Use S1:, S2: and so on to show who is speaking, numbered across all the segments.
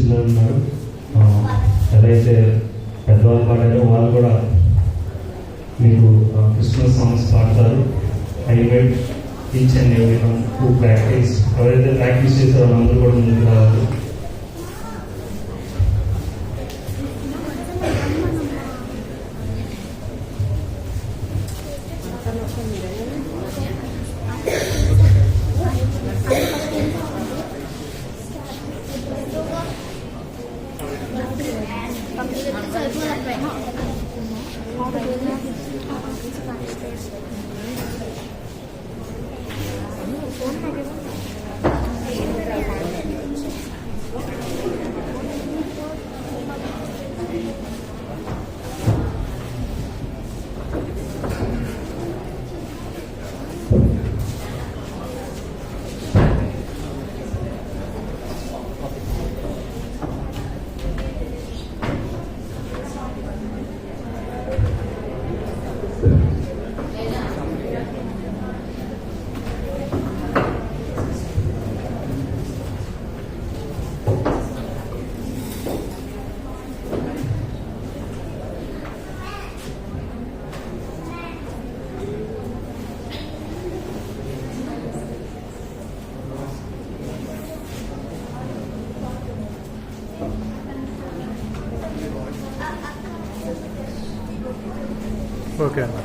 S1: చిన్నపిల్లలు ఉన్నారు. ఎలా అయితే పెద్దవాళ్ళు పాడారో వాళ్ళు కూడా మీకు క్రిస్మస్ సాంగ్స్ పాడతారు. I invite each and every one who practice. ఎవరైతే ప్రాక్టీస్ చేస్తారో వాళ్ళందరూ కూడా ముందుకు రావాలి.
S2: ఓకే అన్న.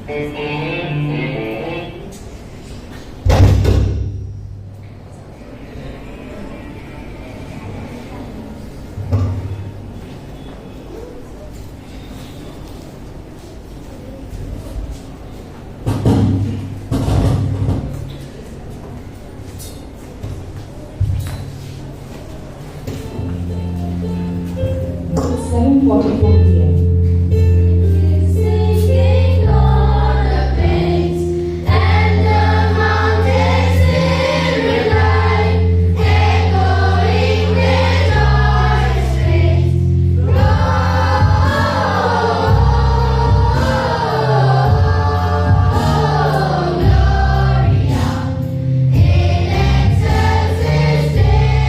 S3: 7:44 p.m.
S4: Singing on the plains and the mountains in reply, echoing their joyous strains. Gloria in excelsis Deo.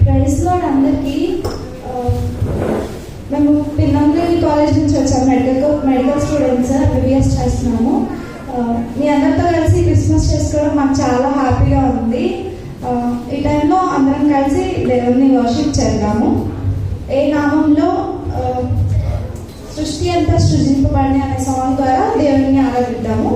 S5: Praise lord అందరికీ. మేము పిన్నంగిరి కాలేజ్ నుంచి వచ్చాము. మెడికల్ స్టూడెంట్స్ ఎంబీబీఎస్ చేస్తున్నాము. మీ అందరితో కలిసి క్రిస్మస్ చేసుకోవడం మాకు చాలా హ్యాపీగా ఉంది. ఈ టైంలో అందరం కలిసి దేవుని వర్షిప్ చేద్దాము. ఏ నామంలో సృష్టి అంతా సృజింపబడి అనే సాంగ్ ద్వారా దేవుని ఆరాధిద్దాము.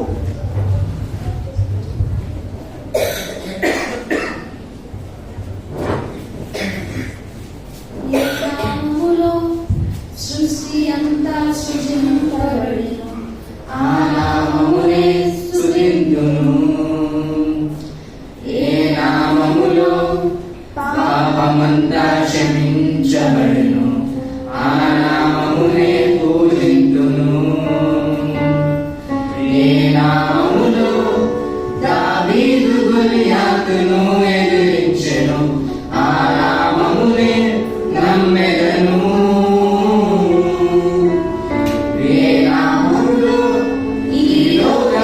S4: సృష్టి అంతా సృజింపబడిన ఆ నామమునే స్తుతింతును. ఏ నామములో పాపమంతా క్షమించబడును ఆ నామమునే పూజింతును. ఏ నామములో దావీదు గొలియాతును ఎదిరించెను ఆ నామమునే నమ్మెదను. ఈ లోక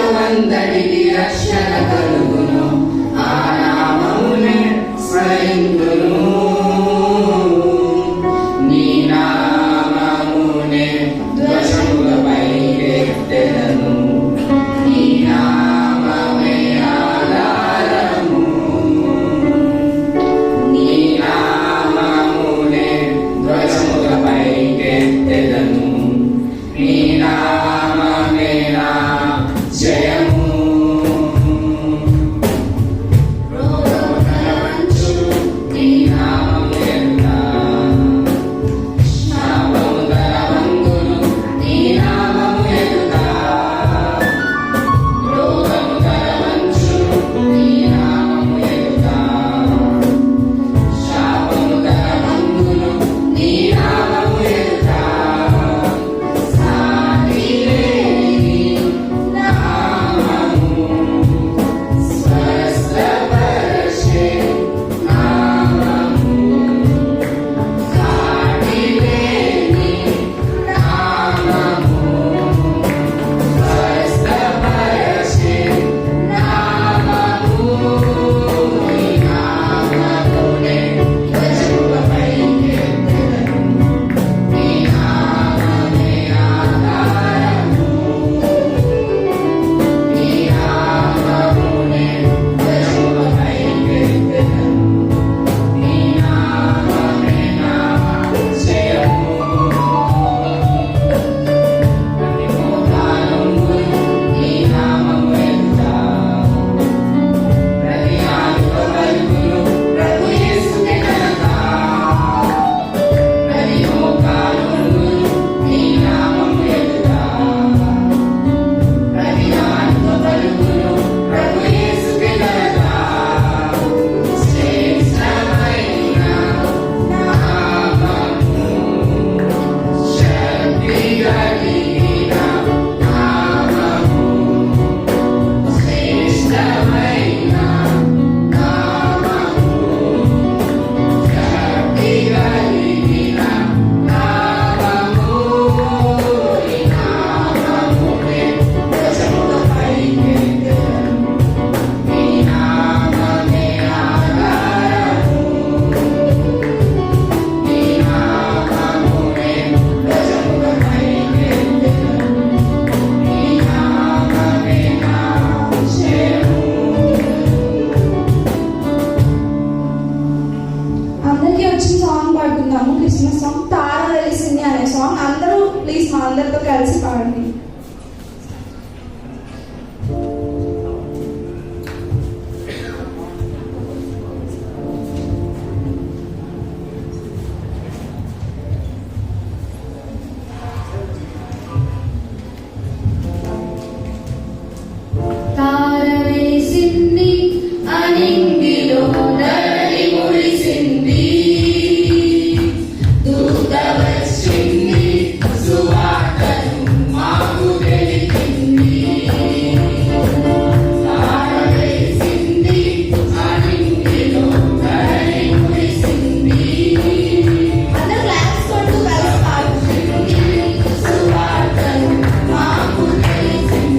S5: ప్లీజ్ మా అందరితో కలిసి పాడండి.
S4: తారవేసింది అనింగిలో ధరణి మురిసింది, దూత వచ్చింది సువార్తను మాకు తెలిపింది. తారవేసింది అనింగిలో ధరణి మురిసింది,
S5: అందరూ క్లాస్ కొడుతూ కలిసి పాడండి.
S4: సువార్తను మాకు తెలిసింది.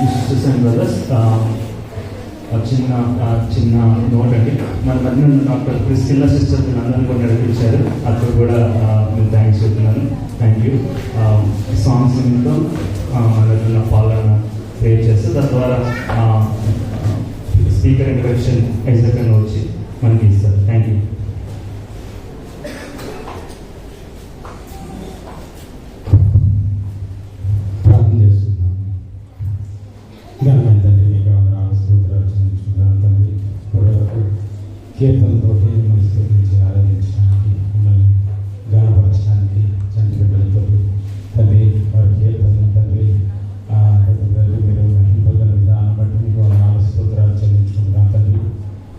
S1: సిస్టర్స్ అండ్ బ్రదర్స్, చిన్న నోట్ అండి. మన మధ్య డాక్టర్ క్రిస్టిల్లా సిస్టర్ అందరిని కూడా నడిపించారు. అక్కడ కూడా నేను థ్యాంక్స్ చెప్తున్నాను. Thank you. సాంగ్స్ తో మన పాలన క్రియేట్ చేస్తే తద్వారా స్పీకర్ ఇంట్రడక్షన్ ఎగ్జాక్ట్గా వచ్చి మనకి ఇస్తారు. Thank you.
S6: కీర్తనతో మిమ్మల్ని స్థుతించి ఆరాధించడానికి, మిమ్మల్ని గానపరచడానికి చంటి బిడ్డలతో తండ్రి వారి కీర్తనలు తండ్రి మీరు మహింపగల విధానం బట్టి మీకు వందనాలు స్తోత్రాలు చెల్లించుకుంటున్నాను తండ్రి.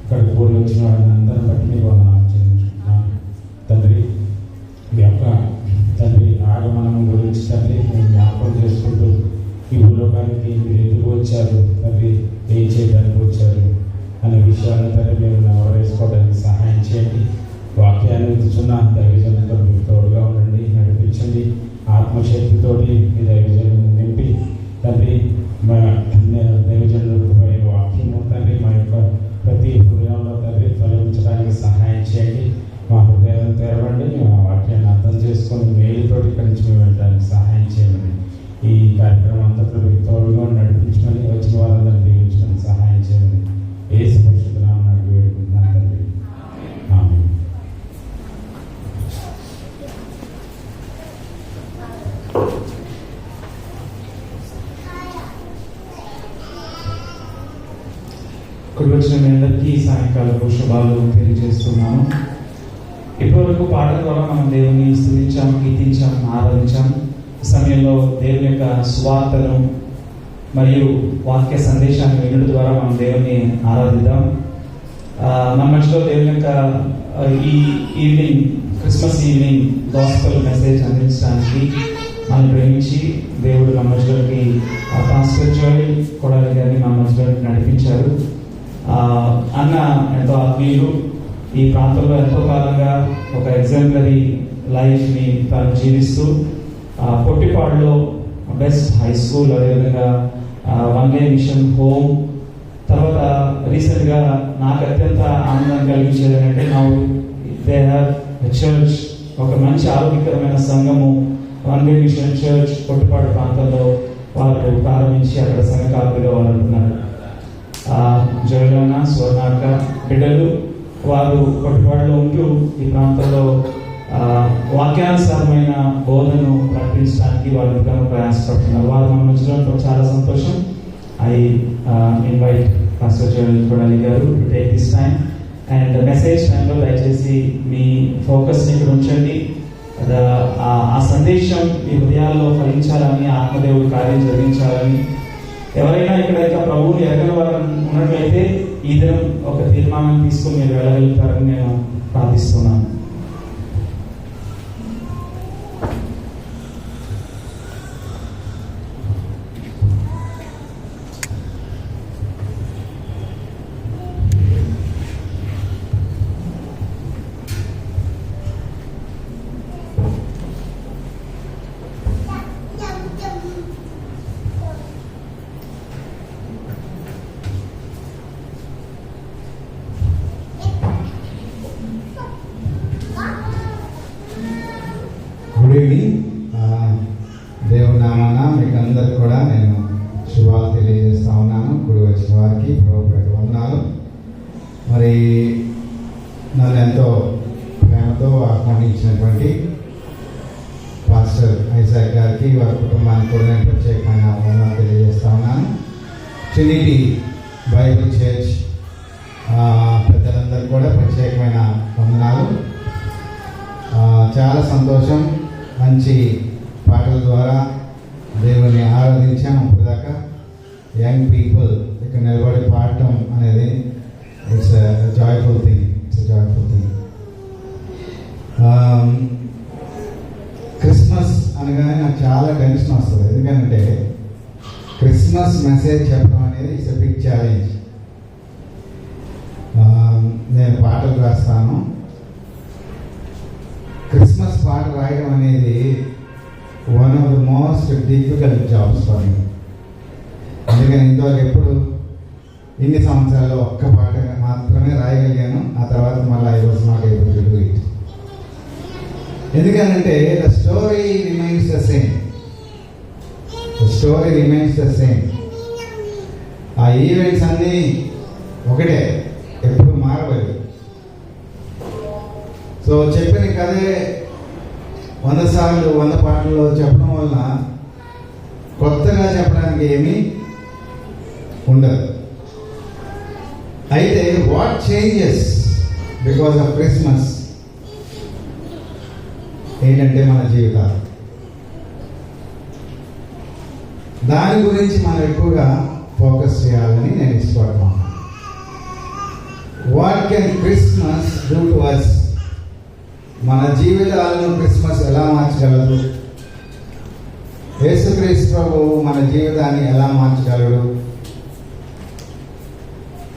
S6: ఇక్కడికి కూడి వచ్చిన వారిని అందరిని బట్టి మీకు వందనాలు చెల్లించుకుంటున్నాను తండ్రి. మీ యొక్క తండ్రి ఆగమనం గురించి తండ్రి మేము జ్ఞాపకం చేసుకుంటూ ఈ భూలోకానికి మీరు ఎందుకు వచ్చారు తండ్రి, ఏం చేయడానికి వచ్చారు అనే విషయాలను తండ్రి మేము నెరవేర్చుకోవడానికి సహాయం చేయండి. వాక్యాన్ని వింటున్న దైవజనులతో మీకు తోడుగా ఉండండి, నడిపించండి. ఆత్మశక్తితోటి మీ దైవజనులను నింపి తండ్రి మా దైవజనులకు వాక్యము తండ్రి మా యొక్క ప్రతి హృదయంలో తండ్రి ఫలించడానికి సహాయం చేయండి. మా హృదయాన్ని తెరవండి. మా వాక్యాన్ని అర్థం చేసుకొని మేలుతోటి ఇక్కడి నుంచి మేము వెళ్ళడానికి సహాయం చేయండి. ఈ కార్యక్రమం అంతట్లో మీకు తోడుగా నడిపించమని వచ్చిన వాళ్ళందరినీ దీవించడానికి సహాయం చేయండి. ఇక్కడ వచ్చిన మీ అందరికీ సాయంకాలపు శుభాలు తెలియజేస్తున్నాను. ఇప్పటివరకు పాటల ద్వారా మనం దేవుని స్తుతించాం, కీర్తించాం, ఆరాధించాం. ఈ సమయంలో దేవుని యొక్క సువార్తను మరియు వాక్య సందేశాన్ని వినడం ద్వారా మనం దేవుని ఆరాధిద్దాం. మన మధ్యలో దేవుని యొక్క ఈ evening, Christmas evening gospel message అందించడానికి మనం ప్రేమించి దేవుడు మన మధ్యలోకి పాస్టర్ జోయల్ కొడాలి గారిని మన మధ్యలోకి నడిపించారు. అన్న ఎంతో ఆత్మీయులు, ఈ ప్రాంతంలో ఎంతో కాలంగా ఒక ఎగ్జాంపులరీ లైఫ్ని తాను జీవిస్తూ పొట్టిపాడులో బెస్ట్ హై స్కూల్, అదేవిధంగా వన్ డే మిషన్ హోమ్, తర్వాత రీసెంట్గా నాకు అత్యంత ఆనందం కలిగించేది ఏంటంటే దే హ్యావ్ చర్చ్, ఒక మంచి ఆరోగ్యకరమైన సంఘము one day machine church Pottipadu ప్రాంతంలో వాళ్ళు ప్రారంభించి అక్కడ సంఘ కాపులుగా వాళ్ళు ఉంటున్నారు. జయలన్న, స్వర్ణాక బిడ్డలు వారు పొట్టిపాడులో ఉంటూ ఈ ప్రాంతంలో వాక్యానుసారమైన బోధనను ప్రకటించడానికి వాళ్ళు ఎంతగానో ప్రయాసపడుతున్నారు. వారు మన మధ్యలో చాలా సంతోషం. I invite pastor Joel Kodali గారు to take this time and message టైంలో దయచేసి మీ ఫోకస్ని ఇక్కడ ఉంచండి. ఆ సందేశం మీ హృదయాల్లో ఫలించాలని, ఆత్మదేవుడు కార్యం జరిగించాలని, ఎవరైనా ఇక్కడ ఇంకా ప్రభువుని ఎరగని వారు ఉన్నట్లయితే ఈ దినం ఒక తీర్మానం తీసుకుని మీరు వెళ్ళగలుగుతారని నేను ప్రార్థిస్తున్నాను.
S7: Good evening. దేవుని నామాన మీకు అందరికి కూడా నేను శుభాలు తెలియజేస్తా ఉన్నాను. గుడి వచ్చిన వారికి ప్రభుపేట వందనాలు. మరి నన్ను ఎంతో ప్రేమతో ఆహ్వానించినటువంటి పాస్టర్ ఐజాక్ గారికి, వారి కుటుంబానికి కూడా నేను ప్రత్యేకమైన వందనాలు తెలియజేస్తా ఉన్నాను. ట్రినిటీ బైబిల్ చర్చ్ పెద్దలందరికీ కూడా ప్రత్యేకమైన వందనాలు. చాలా సంతోషం. మంచి పాటల ద్వారా దేవుని ఆరాధించాము. ఇప్పటిదాకా యంగ్ పీపుల్ ఇక్కడ నిలబడి పాడటం అనేది ఇట్స్ జాయ్ఫుల్ థింగ్. క్రిస్మస్ అనగానే నాకు చాలా టెన్షన్ వస్తుంది. ఎందుకంటే క్రిస్మస్ మెసేజ్ చెప్పడం అనేది ఇట్స్ ఎ బిగ్ ఛాలెంజ్. నేను పాటలు రాస్తాను. క్రిస్మస్ పాట రాయడం అనేది one of the most difficult jobs for me. అందుకని ఇంతవరకు ఎప్పుడు ఇన్ని సంవత్సరాల్లో ఒక్క పాట మాత్రమే రాయగలిగాను. ఆ తర్వాత మళ్ళీ I was not able to do it. ఎందుకంటే the story remains the same. ఆ ఈవెంట్స్ అన్నీ ఒకటే, ఎప్పుడు మారలేదు. సో చెప్పిన కథే 100 సార్లు 100 పాటల్లో చెప్పడం వలన కొత్తగా చెప్పడానికి ఏమీ ఉండదు. అయితే what changes because of Christmas ఏంటంటే మన జీవితాలు. దాని గురించి మనం ఎక్కువగా ఫోకస్ చేయాలని నేను ఇష్టపడుతున్నాను. What can Christmas do to us? మన జీవితాలను క్రిస్మస్ ఎలా మార్చగలదు? యేసుక్రీస్తు ప్రభువు మన జీవితాన్ని ఎలా మార్చగలడు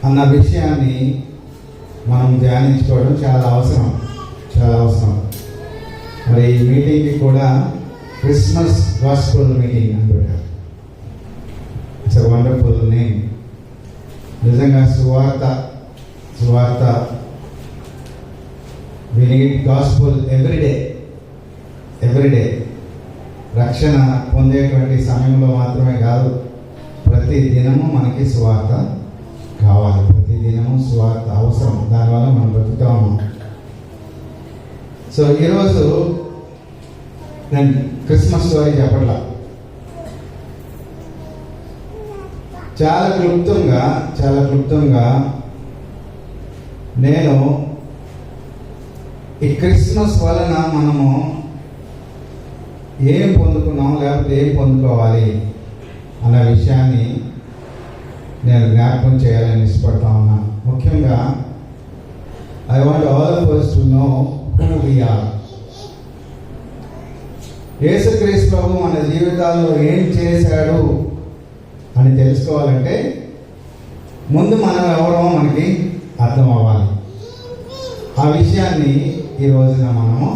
S7: అన్న విషయాన్ని మనం ధ్యానించుకోవడం చాలా అవసరం. మరి ఈ మీటింగ్కి కూడా క్రిస్మస్ గాస్పెల్ మీటింగ్ అంటారు. It's a wonderful name. నిజంగా సువార్త we need gospel every day. రక్షణ పొందేటువంటి సమయంలో మాత్రమే కాదు, ప్రతి దినము మనకి సువార్త కావాలి. ప్రతి దినము సువార్త అవసరం. దానివల్ల మనం బ్రతుకుతా ఉన్నాం. సో ఈరోజు నేను క్రిస్మస్ స్టోరీ చెప్పట్లా. చాలా క్లుప్తంగా నేను ఈ క్రిస్మస్ వలన మనము ఏం పొందుకున్నాం లేకపోతే ఏం పొందుకోవాలి అన్న విషయాన్ని నేను జ్ఞాపకం చేయాలని ఇష్టపడతా ఉన్నాను. ముఖ్యంగా I want all of us to know who we are. యేసుక్రీస్తు ప్రభు మన జీవితాల్లో ఏం చేశాడు అని తెలుసుకోవాలంటే ముందు మనం ఎవరో మనకి అర్థం అవ్వాలి. ఆ విషయాన్ని ఈ రోజున మనము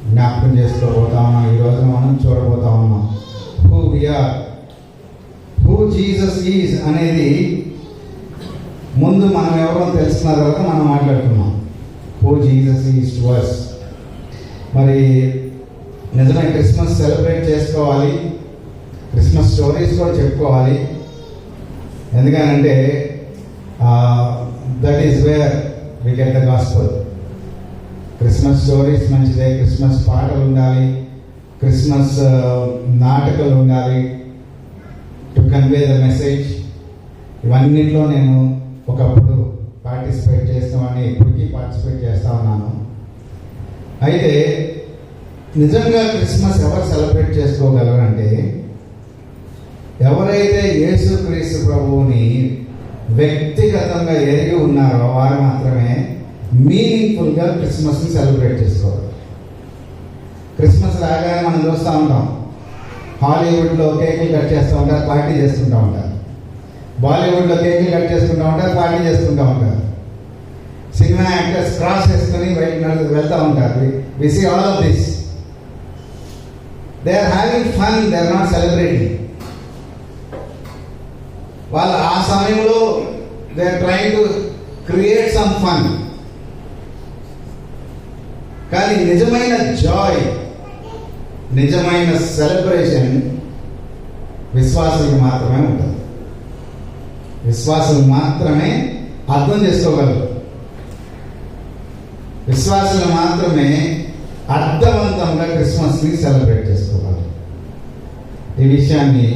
S7: జ్ఞాపకం చేసుకోబోతా ఉన్నాం. ఈ రోజున మనం చూడబోతా ఉన్నాం. Who we are, who Jesus is అనేది ముందు మనం ఎవరో తెలుసుకున్న తర్వాత మనం మాట్లాడుతున్నాం. Who Jesus is to us. మరి నిజమే క్రిస్మస్ సెలబ్రేట్ చేసుకోవాలి, క్రిస్మస్ స్టోరీస్ కూడా చెప్పుకోవాలి. ఎందుకనంటే that is where we get the gospel. Christmas stories మంచిదే, క్రిస్మస్ పాటలు ఉండాలి, క్రిస్మస్ నాటకాలు ఉండాలి టు కన్వే ద మెసేజ్. ఇవన్నిట్లో నేను ఒకప్పుడు పార్టిసిపేట్ చేస్తామని ఇప్పటికీ పార్టిసిపేట్ చేస్తా ఉన్నాను. అయితే నిజంగా క్రిస్మస్ ఎవరు సెలబ్రేట్ చేసుకోగలరంటే ఎవరైతే యేసుక్రీస్తు ప్రభువుని వ్యక్తిగతంగా ఎరిగి ఉన్నారో వారు మాత్రమే మీనింగ్ఫుల్గా క్రిస్మస్ని సెలబ్రేట్ చేసుకోవాలి. క్రిస్మస్ రాగానే మనం చూస్తూ ఉంటాం, హాలీవుడ్లో కేకులు కట్ చేస్తూ ఉంటారు, పార్టీ చేసుకుంటూ ఉంటారు. బాలీవుడ్లో కేకులు కట్ చేసుకుంటూ ఉంటారు, పార్టీ చేసుకుంటూ ఉంటారు. సినిమా యాక్టర్స్ క్రాస్ చేసుకుని బయట వెళ్తూ ఉంటారు. We see all of this. They are having fun, they are not celebrating. వాళ్ళు ఆ సమయంలో they are trying to create some fun. కానీ నిజమైన జాయ్, నిజమైన సెలబ్రేషన్ విశ్వాసులకు మాత్రమే ఉంటుంది. విశ్వాసులు మాత్రమే అర్థం చేసుకోగలరు. విశ్వాసులు మాత్రమే అర్థవంతంగా క్రిస్మస్ని సెలబ్రేట్ చేసుకోవాలి. ఈ విషయాన్ని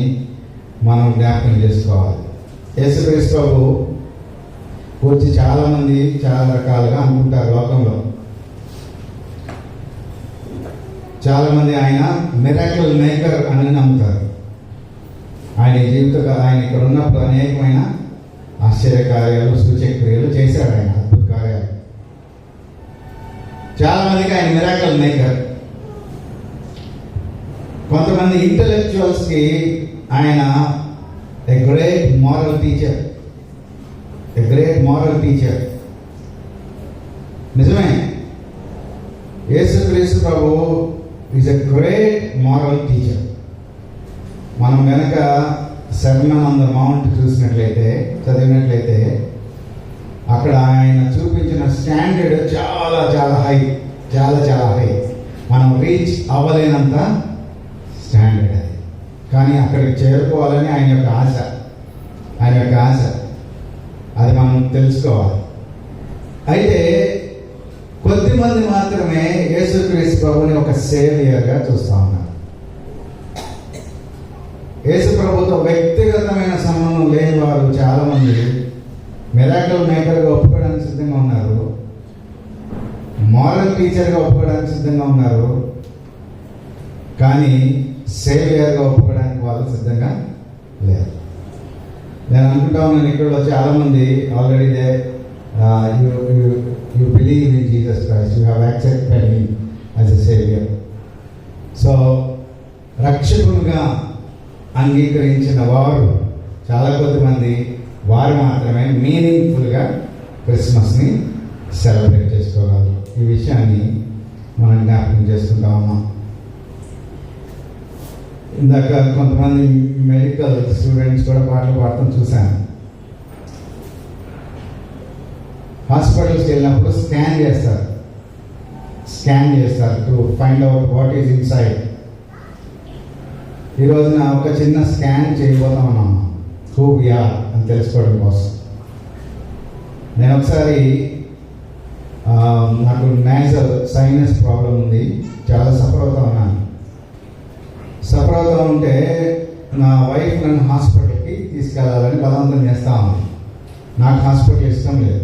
S7: మనం జ్ఞాపకం చేసుకోవాలి. యేసుక్రీస్తు ప్రభు గురించి చాలామంది చాలా రకాలుగా అనుకుంటారు లోకంలో. చాలామంది ఆయన మిరాకిల్ మేకర్ అని నమ్ముతారు. ఆయన ఆయన ఇక్కడ ఉన్నప్పుడు అనేకమైన ఆశ్చర్యకార్యాలు, సూచక్రియలు చేశాడు. ఆయన అద్భుత కార్యాలు. చాలామందికి ఆయన మిరాకిల్ మేకర్. కొంతమంది ఇంటలెక్చువల్స్కి ఆయన ఎ గ్రేట్ మారల్ టీచర్. నిజమే, యేసుక్రీస్తు ప్రభు is a great moral teacher. మనం కనుక సర్మన్ ఆన్ ద మౌంట్ చదివినట్లయితే అక్కడ ఆయన చూపించిన స్టాండర్డ్ చాలా హై. మనం రీచ్ అవ్వలేనంత స్టాండర్డ్ అది. కానీ అక్కడికి చేరుకోవాలని ఆయన యొక్క ఆశ అది మనం తెలుసుకోవాలి. అయితే కొద్దిమంది మాత్రమే యేసుక్రీస్తు ప్రభుని ఒక సేవియర్గా చూస్తూ ఉన్నారు. యేసు ప్రభుతో వ్యక్తిగతమైన సంబంధం లేని వారు చాలామంది మిరాకిల్ మేకర్గా ఒప్పుకోవడానికి సిద్ధంగా ఉన్నారు, మారల్ టీచర్గా ఒప్పుకోవడానికి సిద్ధంగా ఉన్నారు. కానీ సేవియర్గా ఒప్పుకోవడానికి వాళ్ళు సిద్ధంగా లేరు. నేను అనుకుంటా ఉన్నాను, ఇక్కడ చాలామంది already you believe in Jesus Christ, you have accepted him as a savior. So రక్షకునిగా అంగీకరించిన వారు చాలా కొద్దిమంది, వారు మాత్రమే మీనింగ్ఫుల్గా క్రిస్మస్ని సెలబ్రేట్ చేసుకోగలరు. ఈ విషయాన్ని మనం జ్ఞాపకం చేసుకుంటా ఉన్నాం. ఇందాక కొంతమంది మెడికల్ స్టూడెంట్స్ కూడా పాటలు పాడటం చూశాను. హాస్పిటల్స్కి వెళ్ళినప్పుడు స్కాన్ చేస్తారు to find out what is inside. ఈ రోజున ఒక చిన్న స్కాన్ చేయబోతా ఉన్నాం, హూ వి ఆర్ అని తెలుసుకోవడం కోసం. నేను ఒకసారి నాకు నేజల్ సైనస్ ప్రాబ్లం ఉంది, చాలా సఫర్ అవుతా ఉంటే నా వైఫ్ నన్ను హాస్పిటల్కి హాస్పిటల్కి తీసుకెళ్ళాలని బలవంతం చేస్తా ఉంది. నాకు హాస్పిటల్ ఇష్టం లేదు.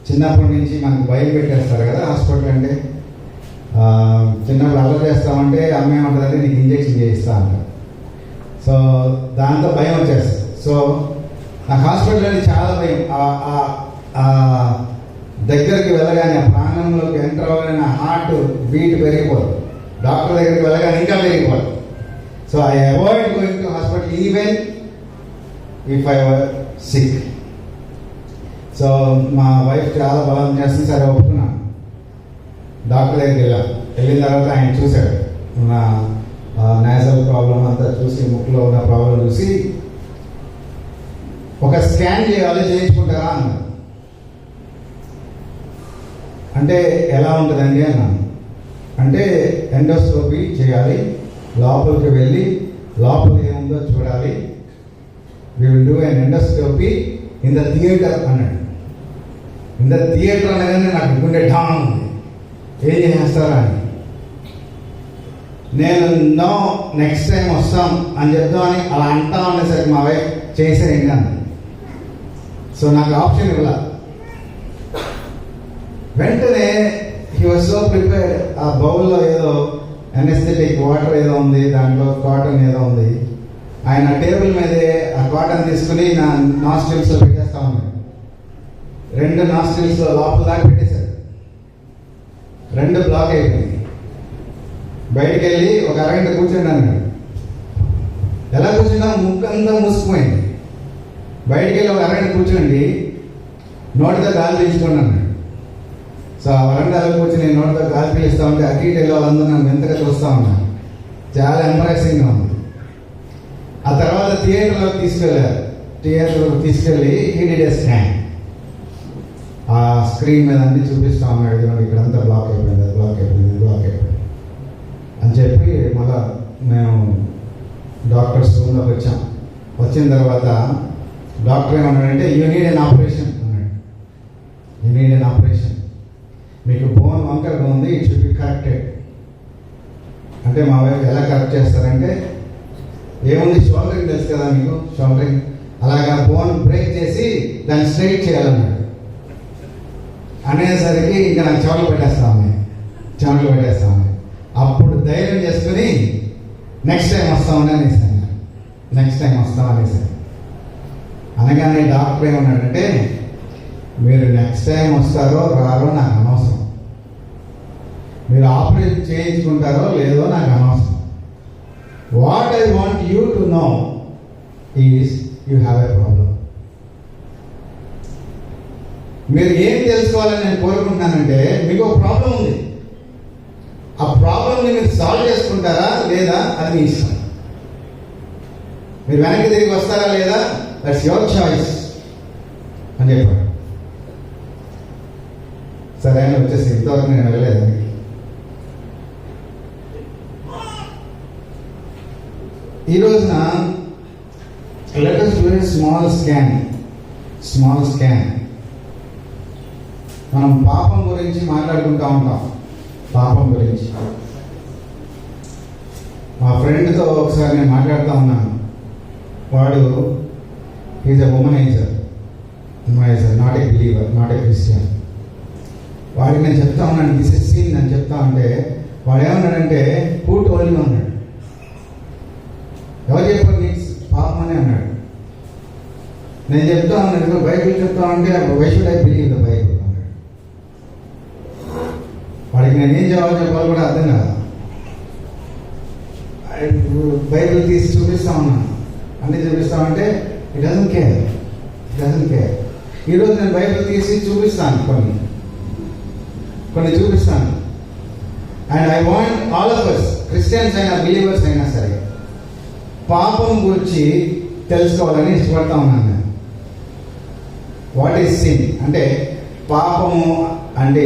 S7: చిన్నప్పటి నుంచి మనకు భయం పెట్టేస్తారు కదా హాస్పిటల్ అంటే. చిన్నప్పుడు అల్లరి చేస్తామంటే అమ్మ ఏమంటుందంటే నీకు ఇంజెక్షన్ చేయిస్తా అంటారు. సో దాంతో భయం వచ్చేస్తుంది. సో నాకు హాస్పిటల్ అంటే చాలా భయం. దగ్గరికి వెళ్ళగానే ఆ ప్రాణంలోకి ఎంటర్ అవ్వగానే నా హార్ట్ బీట్ పెరిగిపోదు. డాక్టర్ దగ్గరికి వెళ్ళగానే ఇంకా పెరిగిపోదు. So I avoid going to hospital even if I were sick. So మా వైఫ్ చాలా బలం చేస్తుంది, సరే ఒప్పుకున్నాను. డాక్టర్ దగ్గరికి వెళ్ళిన తర్వాత ఆయన చూశాడు నా నేజల్ ప్రాబ్లం అంతా చూసి, ముక్కులో ఉన్న ప్రాబ్లం చూసి ఒక స్కాన్ చేయాలి, చేయించుకుంటారా అన్నారు. అంటే ఎలా ఉంటుందండి అన్నాను. అంటే ఎండోస్కోపీ చేయాలి, లోపలికి వెళ్ళి లోపల ఏముందో చూడాలి. We will do an endoscopy in the theatre అన్నాడు. ఇన్ ద థియేటర్ అనగానే నాకు గుండె ఢామ్ ఉంది, ఏం చేస్తారా అని. నేను నో నెక్స్ట్ టైం వస్తాం అని చెప్తామని అలా అంటా ఉండేసరికి మా వైఫ్ చేసేయండి అన్న. సో నాకు ఆప్షన్ ఇవ్వాల. వెంటనే హీ వాజ్ సో ప్రిపేర్డ్. ఆ బౌల్లో ఏదో ఎనెస్థెటిక్ వాటర్ ఏదో ఉంది, దాంట్లో కాటన్ ఏదో ఉంది. ఆయన టేబుల్ మీదే ఆ కాటన్ తీసుకుని నా నాస్ట్రిల్స్లో పెట్టేస్తా ఉన్నాడు. 2 నాస్ట్రిల్స్ లోపల దాకా పెట్టేశాడు. 2 బ్లాక్ అయిపోయింది. బయటికి వెళ్ళి ఒక అరగంట కూర్చోండి అన్నాడు. ఎలా కూర్చున్నా ముక్కు అంతా మూసుకుపోయింది. బయటికి వెళ్ళి ఒక అరగంట కూర్చోండి, నోటితో గాలి పీల్చుకోండి అన్నాడు. సో ఆ వరండాలో కూర్చొని నోటితో గాలి పీలుస్తూ ఉంటే అటు ఇటు వెళ్ళి వాళ్ళందరూ నన్ను ఎంతగా చూస్తూ ఉన్నాను. చాలా ఎంప్రెసింగ్గా ఉంది. ఆ తర్వాత థియేటర్లోకి తీసుకెళ్ళారు. థియేటర్లోకి తీసుకెళ్ళి హీ డిడ్ ఎ స్కాన్. ఆ స్క్రీన్ మీద అన్ని చూపిస్తూ ఉన్నాడు. ఇక్కడంతా బ్లాక్ అయిపోయింది, అది బ్లాక్ అయిపోయింది, ఇది బ్లాక్ అయిపోయింది అని చెప్పి మళ్ళా మేము డాక్టర్స్ రూమ్లోకి వచ్చాం. వచ్చిన తర్వాత డాక్టర్ ఏమన్నాడంటే యూ నీడ్ ఎన్ ఆపరేషన్ అన్నాడు. యూ నీడ్ ఎన్ ఆపరేషన్, మీకు బోన్ వంకరగా ఉంది, ఇట్ షుడ్ బి కరెక్టెడ్. అంటే మా వైపు ఎలా కరెక్ట్ చేస్తారంటే ఏముంది, షోల్డరింగ్ తెలుసు కదా మీకు, షోల్డరింగ్ అలాగా బోన్ బ్రేక్ చేసి దాన్ని స్ట్రైట్ చేయాలన్నాడు. అనేసరికి ఇంకా నాకు చెమటలు పెట్టేస్తామని అప్పుడు ధైర్యం చేసుకుని నెక్స్ట్ టైం వస్తామని అనేసాను. Next time వస్తామనేసాను. అనగానే డాక్టర్ ఏమన్నాడంటే మీరు నెక్స్ట్ టైం వస్తారో రారో నాకు అనవసరం, మీరు ఆపరేషన్ చేయించుకుంటారో లేదో నాకు అనవసరం. What I want you to know is you have a problem. మీరు ఏం తెలుసుకోవాలని నేను కోరుకుంటున్నానంటే మీకు ఒక ప్రాబ్లం ఉంది. ఆ ప్రాబ్లంని మీరు సాల్వ్ చేసుకుంటారా లేదా అది మీ ఇష్టం. మీరు వెనక్కి తిరిగి వస్తారా లేదా దట్స్ యువర్ చాయిస్ అని చెప్పాడు. సరే అని వచ్చేసి ఇంతవరకు నేను వెళ్ళలేదు. ఈ రోజున let us do a small scan. మనం పాపం గురించి మాట్లాడుకుంటూ ఉంటాం. పాపం గురించి మా ఫ్రెండ్తో ఒకసారి నేను మాట్లాడుతూ ఉన్నాను. వాడు is a womaniser, not a believer, not a Christian. వాడికి నేను చెప్తా ఉన్నాను దిస్ ఇస్ సీన్ అని చెప్తా ఉంటే వాడు ఏమన్నాడంటే హూ టోల్డ్ యు అన్నాడు. ఎవరు చెప్పారు నీకు పాపం అని అన్నాడు. నేను చెప్తా ఉన్నాను బైబిల్ చెప్తా ఉంటే why should I believe the Bible అన్నాడు. వాడికి నేను ఏం జవాబు చెప్పాలో కూడా అర్థం కాదు. బైబిల్ తీసి చూపిస్తా ఉన్నాను, అన్నీ చూపిస్తామంటే ఇట్ డజంట్ కేర్. ఈరోజు నేను బైబిల్ తీసి చూపిస్తాను, కొన్ని చూపిస్తాను. And I want all of us, Christians అయినా బిలీవర్స్ అయినా సరే, పాపం గురించి తెలుసుకోవాలని ఇష్టపడతా ఉన్నాను నేను. వాట్ ఈజ్ సిన్ అంటే పాపము అంటే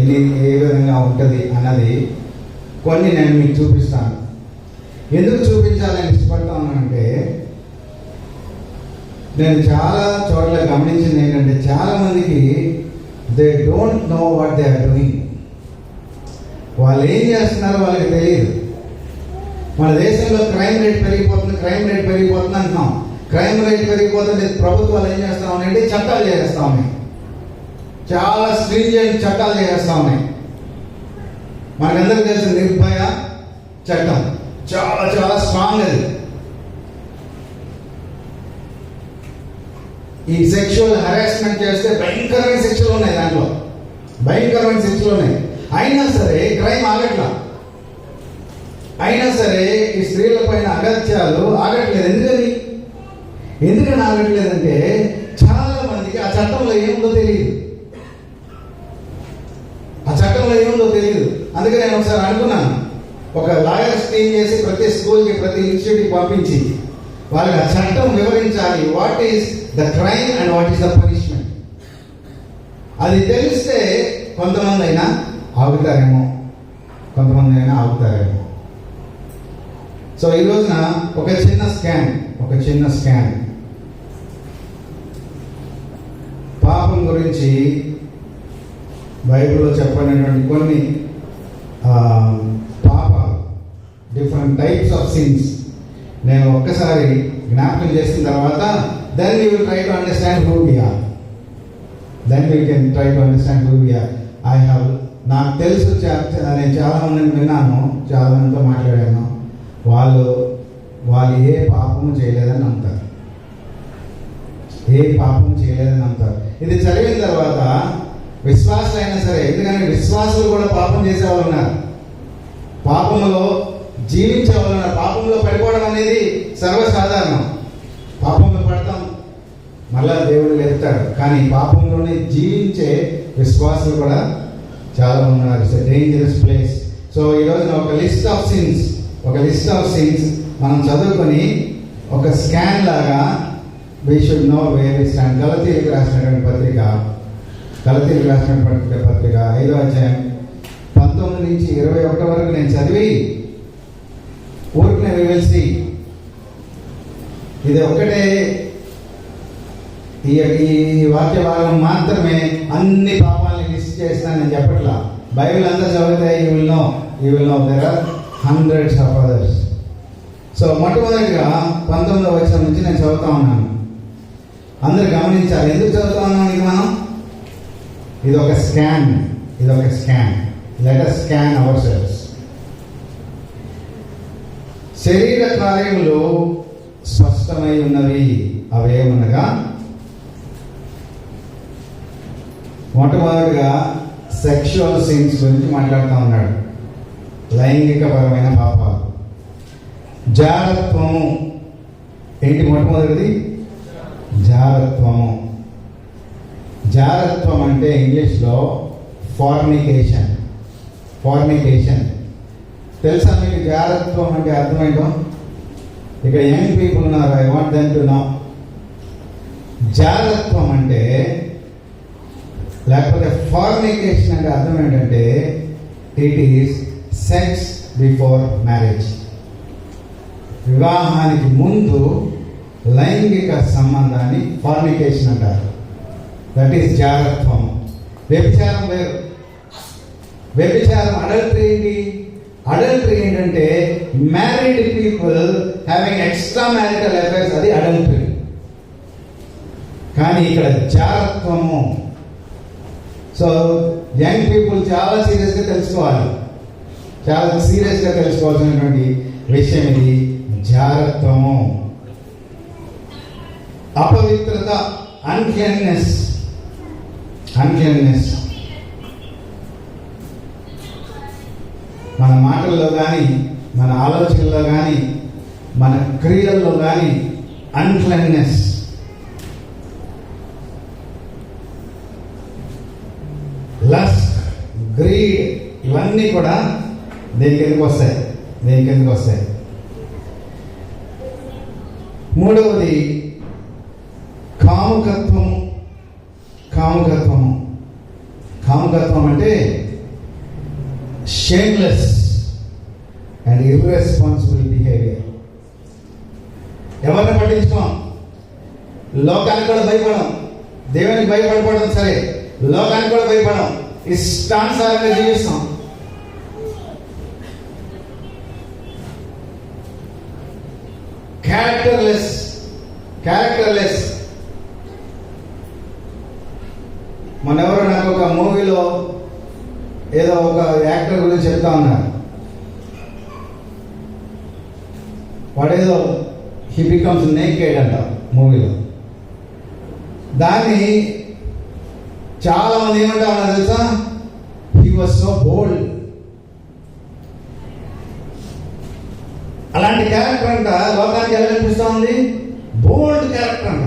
S7: ఏ విధంగా ఉంటుంది అన్నది కొన్ని నేను మీకు చూపిస్తాను. ఎందుకు చూపించాలని ఇష్టపడతా ఉన్నానంటే నేను చాలా చోట్ల గమనించింది ఏంటంటే చాలా మందికి they don't know what they are doing. వాళ్ళు ఏం చేస్తున్నారో వాళ్ళకి తెలియదు. మన దేశంలో క్రైమ్ రేట్ పెరిగిపోతుంది క్రైమ్ రేట్ పెరిగిపోతుంది అంటున్నాం. క్రైమ్ రేట్ పెరిగిపోతుంటే ప్రభుత్వాలు ఏం చేస్తా ఉన్నాయంటే చట్టాలు చేసేస్తా ఉన్నాయి, చాలా స్ట్రింజెంట్ చట్టాలు చేసేస్తా ఉన్నాయి. మనకందరికీ తెలిసిన నిర్భయ చట్టం చాలా చాలా స్ట్రాంగ్. అది ఈ సెక్షువల్ హరాస్మెంట్ చేస్తే భయంకరమైన శిక్షలు ఉన్నాయి, దాంట్లో భయంకరమైన శిక్షలు ఉన్నాయి. అయినా సరే క్రైమ్ ఆగట్లా, అయినా సరే ఈ స్త్రీల పైన అగత్యాలు ఆగట్లేదు. ఎందుకని ఆగట్లేదంటే చాలా మందికి ఆ చట్టంలో ఏముందో తెలియదు, ఆ చట్టంలో ఏముందో తెలియదు. అందుకే నేను ఒకసారి అనుకున్నాను, ఒక లాయర్స్ టీం చేసి ప్రతి స్కూల్కి ప్రతి ఇన్స్టిట్యూట్కి పంపించి వాళ్ళకి ఆ చట్టం వివరించాలి. What is the crime and what is the punishment. అది తెలిస్తే కొంతమంది అయినా ఆగుతారేమో, కొంతమంది అయినా ఆగుతారేమో. సో ఈ రోజున ఒక చిన్న స్కామ్ పాపం గురించి బైబిల్లో చెప్పినటువంటి కొన్ని పాపాలు, డిఫరెంట్ టైప్స్ ఆఫ్ సిన్స్ నేను ఒక్కసారి జ్ఞాపకం చేసిన తర్వాత then we will try to understand who we are. Then we can try to understand who we are. నాకు తెలుసు, నేను చాలా మందిని విన్నాను, చాలా మందితో మాట్లాడాను. వాళ్ళు ఏ పాపము చేయలేదని నమ్ముతారు, ఏ పాపము చేయలేదని నమ్ముతారు. ఇది చదివిన తర్వాత విశ్వాసులు అయినా సరే, ఎందుకంటే విశ్వాసులు కూడా పాపం చేసేవాళ్ళు ఉన్నారు, పాపంలో జీవించేవాళ్ళు ఉన్నారు. పాపంలో పడిపోవడం అనేది సర్వసాధారణం. పాపంలో పడతాం, మళ్ళా దేవుడు లేపుతాడు. కానీ పాపంలోనే జీవించే విశ్వాసులు కూడా చాలా ఉన్నారు. It's a dangerous place. So ఈరోజు ఒక లిస్ట్ ఆఫ్ సిన్స్ మనం చదువుకొని ఒక స్కాన్ లాగా we should know where we stand. గలతీయులకు రాసినటువంటి పత్రిక 5వ అధ్యాయం 19 నుంచి 21 వరకు నేను చదివి ఊరికి వివరిసి, ఇది ఒక్కటే ఈ వాక్య భాగం మాత్రమే అన్ని పాపాలని లిస్ట్ చేసినా నేను చెప్పట్లా. బైబిల్ అంతా చదివితే you will know there are hundreds of others. So మొట్టమొదటిగా 19వ వచనం నుంచి నేను చదువుతా ఉన్నాను. అందరు గమనించాలి, ఎందుకు చదువుతా ఉన్నాం ఇది మనం. ఇది ఒక scan. Let us scan our cells. శరీర కార్యములు స్పష్టమై ఉన్నవి, అవేమనగా మొట్టమొదటిగా సెక్షువల్ సిన్స్ గురించి మాట్లాడుతూ ఉన్నాడు. లైంగిక పరమైన పాపాలు. జారత్వము ఏంటి? మొట్టమొదటిది జారత్వం అంటే ఇంగ్లీష్లో ఫార్నికేషన్. తెలుసా మీకు జారత్వం అంటే అర్థమేంటో? ఇక్కడ యంగ్ పీపుల్ ఉన్నారు, I want them to know. జారత్వం అంటే, లేకపోతే ఫార్నికేషన్ అంటే అర్థం ఏంటంటే it is sex before marriage. వివాహానికి ముందు లైంగిక సంబంధాన్ని ఫార్నికేషన్ అంటారు. దట్ ఈస్ జారత్వం. వ్యభిచారం వేరు. వ్యభిచారం అడల్టరీ ఏంటంటే married people having extra marital affairs, అది అడల్టరీ. కానీ ఇక్కడ జారత్వము. సో యంగ్ పీపుల్ చాలా సీరియస్గా తెలుసుకోవాల్సినటువంటి విషయం ఇది. జారత్వము, అపవిత్రత, అన్క్లీన్నెస్. మన మాటల్లో కానీ, మన ఆలోచనల్లో కానీ, మన క్రియల్లో కానీ అన్క్లీన్నెస్. లస్ట్, గ్రీడ్, ఇవన్నీ కూడా దేనికి ఎందుకు వస్తాయి. మూడవది కాముకత్వం అంటే షేమ్లెస్ అండ్ ఇర్రెస్పాన్సిబుల్ బిహేవియర్. ఎవరిని పట్టించుకోం, లోకానికి కూడా భయపడం, దేవునికి భయపడపడం సరే, లోకానికి కూడా భయపడం, ఇష్టానుసారంగా జీవిస్తాం. క్యారెక్టర్లెస్. మనెవరో నాకు ఒక మూవీలో ఏదో ఒక యాక్టర్ గురించి చెప్తా ఉన్నారు. వాడేదో హీ బికమ్స్ నేకెడ్ అంట మూవీలో. దాన్ని చాలా మంది ఏమంటా ఉన్నారు తెలుసా, హీ వాజ్ సో బోల్డ్. అలాంటి క్యారెక్టర్ అంట లోకానికి ఎలా అనిపిస్తూ ఉంది, బోల్డ్ క్యారెక్టర్ అంట.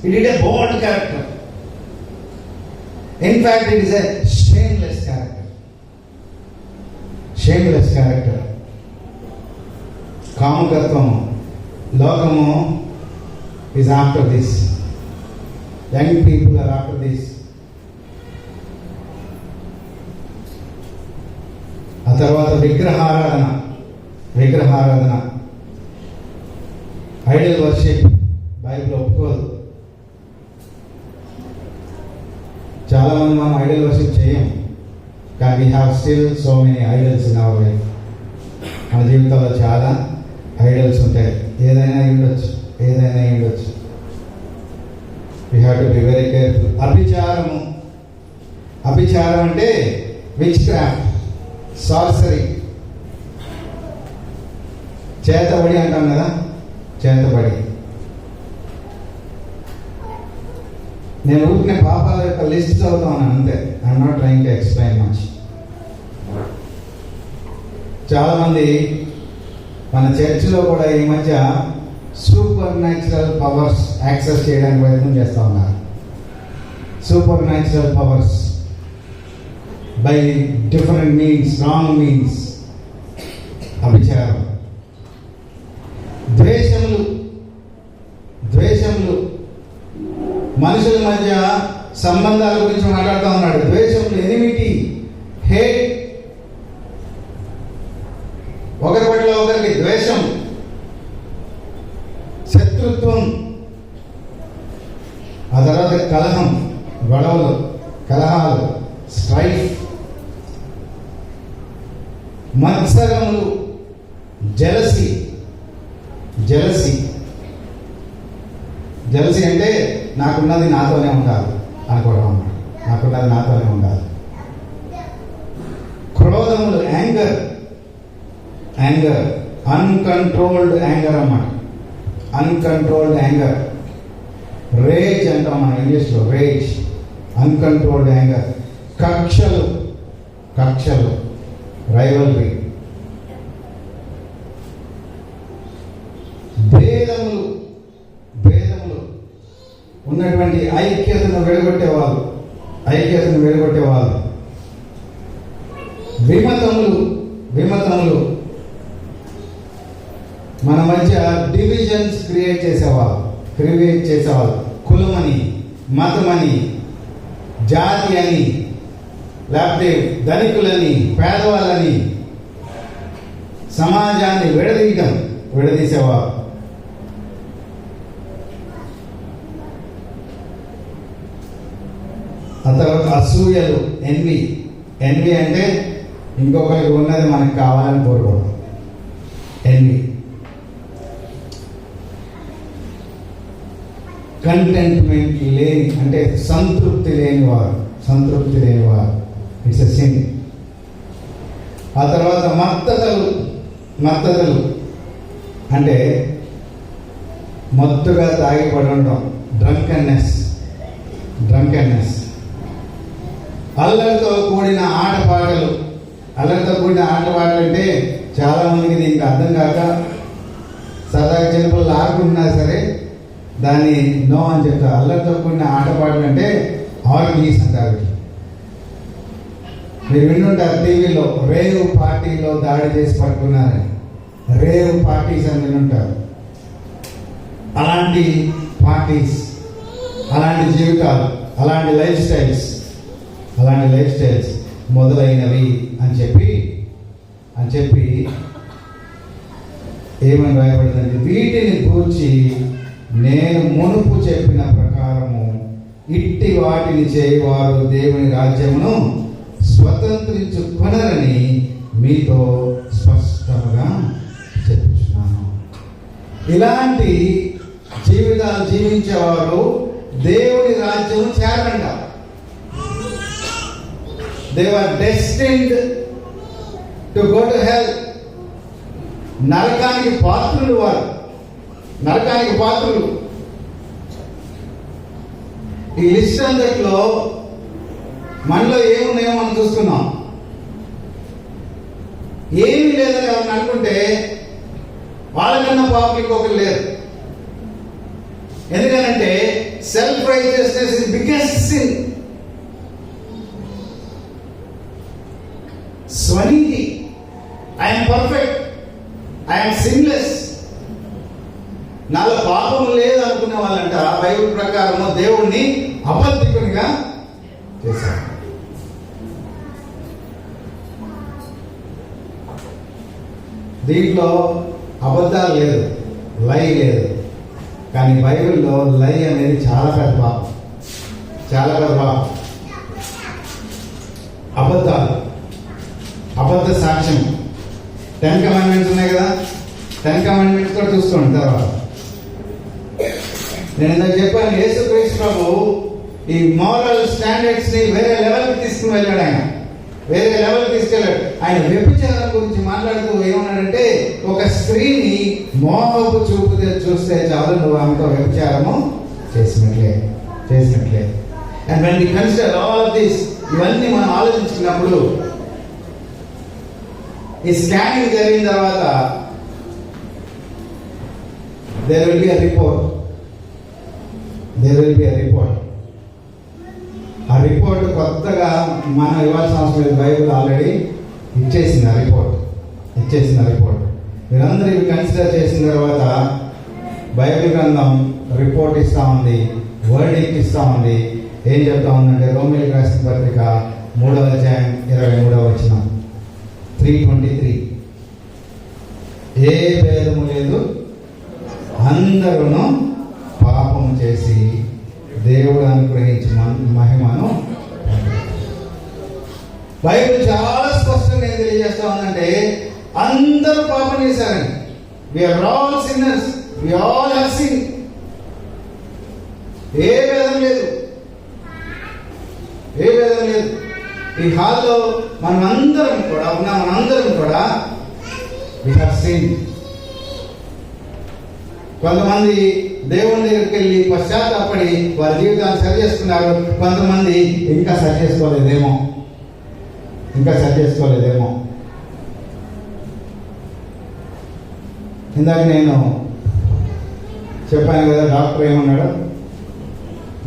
S7: It is a bold character. In fact it is a shameless character. కాముకత్వము, లోకము is after this. Young people are after this. ఆ తర్వాత విగ్రహారాధన, ఐడల్ వర్షిప్ బైబిల్ ఒప్పుకోదు. చాలా మంది మనం ఐడల్ వర్షిప్ చేయం, కానీ we have still so many idols in our life. మన జీవితంలో చాలా ఐడల్స్ ఉంటాయి. ఏదైనా ఉండొచ్చు. We have to be very careful. అభిచారం అంటే విచ్ క్రాఫ్ట్, సార్సరీ, చేతబడి అంటాం కదా, చేతబడి. నేను ఊరికే పాపాల యొక్క లిస్ట్ చదువుతా ఉన్నాను అంతే. I'm not trying to explain much. చాలా మంది మన చర్చిలో కూడా ఈ మధ్య సూపర్ న్యాచురల్ పవర్స్ యాక్సెస్ చేయడానికి ప్రయత్నం చేస్తూ ఉన్నారు. Supernatural powers by different means, wrong means. అభిచారం. ద్వేషములు మనుషుల మధ్య సంబంధాల గురించి మాట్లాడుతూ ఉన్నాడు. ద్వేషములు, ఎనిమిటీ, హేట్, ఒకరి పట్ల ఒకరికి ద్వేషం, శత్రుత్వం. ఆ తర్వాత కలహం, గొడవలు, కలహాలు, స్ట్రైఫ్, మత్సరములు, జెలసీ అంటే నాకున్నది నాతోనే ఉండాలి అనుకోవడం అన్నమాట. నాకున్నది నాతోనే ఉండాలి. క్రోధములు, యాంగర్, అన్కంట్రోల్డ్ యాంగర్ అన్నమాట. Uncontrolled anger. రేజ్ అంటాం మన ఇంగ్లీష్లో, రేజ్, అన్కంట్రోల్డ్ యాంగర్. కక్షలు, రైవల్రీ. భేదములు ఉన్నటువంటి ఐక్యతను వెడగొట్టేవాళ్ళు. విమతములు మన మధ్య డివిజన్స్ క్రియేట్ చేసేవాళ్ళు. కులమని, మతమని, జాతి అని, లేకపోతే ధనికులని, పేదవాళ్ళని, సమాజాన్ని విడదీసేవాళ్ళు. ఆ తర్వాత అసూయలు, ఎన్వి అంటే ఇంకొకరికి ఉన్నది మనకు కావాలని కోరుకోవడం. ఎన్వి. కంటెంట్మెంట్ లేని అంటే సంతృప్తి లేనివారు. It's a sin. ఆ తర్వాత మత్తతలు అంటే మత్తుగా తాగిపడి ఉండడం, డ్రంకన్నెస్. అల్లరితో కూడిన ఆటపాటలు అంటే చాలా మందికి దీనికి అర్థం కాక సరదాగా చిన్నపిల్లలు ఆడుకుంటున్నా సరే దాన్ని నో అని చెప్తారు. అల్లరితో కూడిన ఆటపాటలు అంటే ఆర్గీస్ అంటారు. మీరు వింటుంటారు టీవీలో, రేవ్ పార్టీలో దాడి చేసి పట్టుకున్నారని. రేవ్ పార్టీస్ అని వినుంటారు. అలాంటి పార్టీస్, అలాంటి జీవితాలు, అలాంటి లైఫ్ స్టైల్స్ మొదలైనవి అని చెప్పి ఏమని రాయబడిందంటే, వీటిని గూర్చి నేను మునుపు చెప్పిన ప్రకారము ఇట్టి వాటిని చేయవారు దేవుని రాజ్యమును స్వతంత్రించుకొనరని మీతో స్పష్టంగా చెప్పుచున్నాను. ఇలాంటి జీవితాలు జీవించేవారు దేవుని రాజ్యం చేరంట. They are destined to go to hell. నరకానికి పాత్రులు వారు, నరకానికి పాత్రులు. ఈ లిస్ట్ అంతట్లో మనలో ఏమున్నాయో మనం చూస్తున్నాం. ఏమీ లేదని ఎవరిని అనుకుంటే వాళ్ళకన్నా పాపం ఇంకొకరు లేరు. ఎందుకనంటే self righteousness is biggest sin. స్వనీతి, ఐఎమ్ పర్ఫెక్ట్, ఐఎమ్ సిన్లెస్, నాలో పాపం లేదు అనుకునే వాళ్ళంట బైబిల్ ప్రకారము దేవుణ్ణి అబద్ధికునిగా చేశారు. దీంట్లో అబద్ధాలు లేదు, లై లేదు. కానీ బైబిల్లో లై అనేది చాలా పెద్ద పాపం, చాలా పెద్ద పాపం. అబద్ధాలు, అబద్ధ సాక్ష్యం. 10 కమాండ్మెంట్స్ ఉన్నాయి కదా, 10 కమాండ్మెంట్స్ కూడా చూసుకోండి. తర్వాత నేను ఇందాక చెప్పాను, యేసుక్రీస్తు ప్రభు ఈ మోరల్ స్టాండర్డ్స్ ని వేరే లెవెల్కి తీసుకుని వెళ్ళాడు. ఆయన వేరే లెవెల్కి తీసుకెళ్ళాడు. ఆయన వ్యభిచారం గురించి మాట్లాడుతూ ఏమన్నాడంటే, ఒక స్త్రీని మోహపు చూపు చూస్తే చాలు, నువ్వు ఆమెతో వ్యభిచారము చేసినట్లే. And when we consider all of this, ఇవన్నీ మనం ఆలోచించుకున్నప్పుడు ఈ స్కానింగ్ జరిగిన తర్వాత there will be a report. ఆ రిపోర్ట్ కొత్తగా మనం ఇవ్వాల్సిన అవసరం లేదు. బైబిల్ ఆల్రెడీ ఇచ్చేసింది ఆ రిపోర్ట్. మీరందరూ ఇవి కన్సిడర్ చేసిన తర్వాత బైబిల్ గ్రంథం రిపోర్ట్ ఇస్తా ఉంది, వర్డిక్ట్ ఇస్తా ఉంది. ఏం చెప్తా ఉందంటే, రోమీయులకు రాసిన పత్రిక 3వ అధ్యాయం 23వ వచనం, 3:23, ఏ భేదము లేదు, అందరూ పాపము చేసి దేవుడు అనుగ్రహించి మహిమను. బైబిల్ చాలా స్పష్టంగా ఏం తెలియజేస్తా ఉందంటే, అందరూ పాపం చేశారని. We're all sinners, we all have sin. ఏ భేదం లేదు. ఈ హాల్లో మనందరం కూడా వి హావ్ సిన్. కొంతమంది దేవుని దగ్గరికి వెళ్ళి పశ్చాత్తాపడి వారి జీవితాన్ని సరి చేసుకున్నారు. కొంతమంది ఇంకా సరి చేసుకోలేదేమో. ఇందాక నేను చెప్పాను కదా,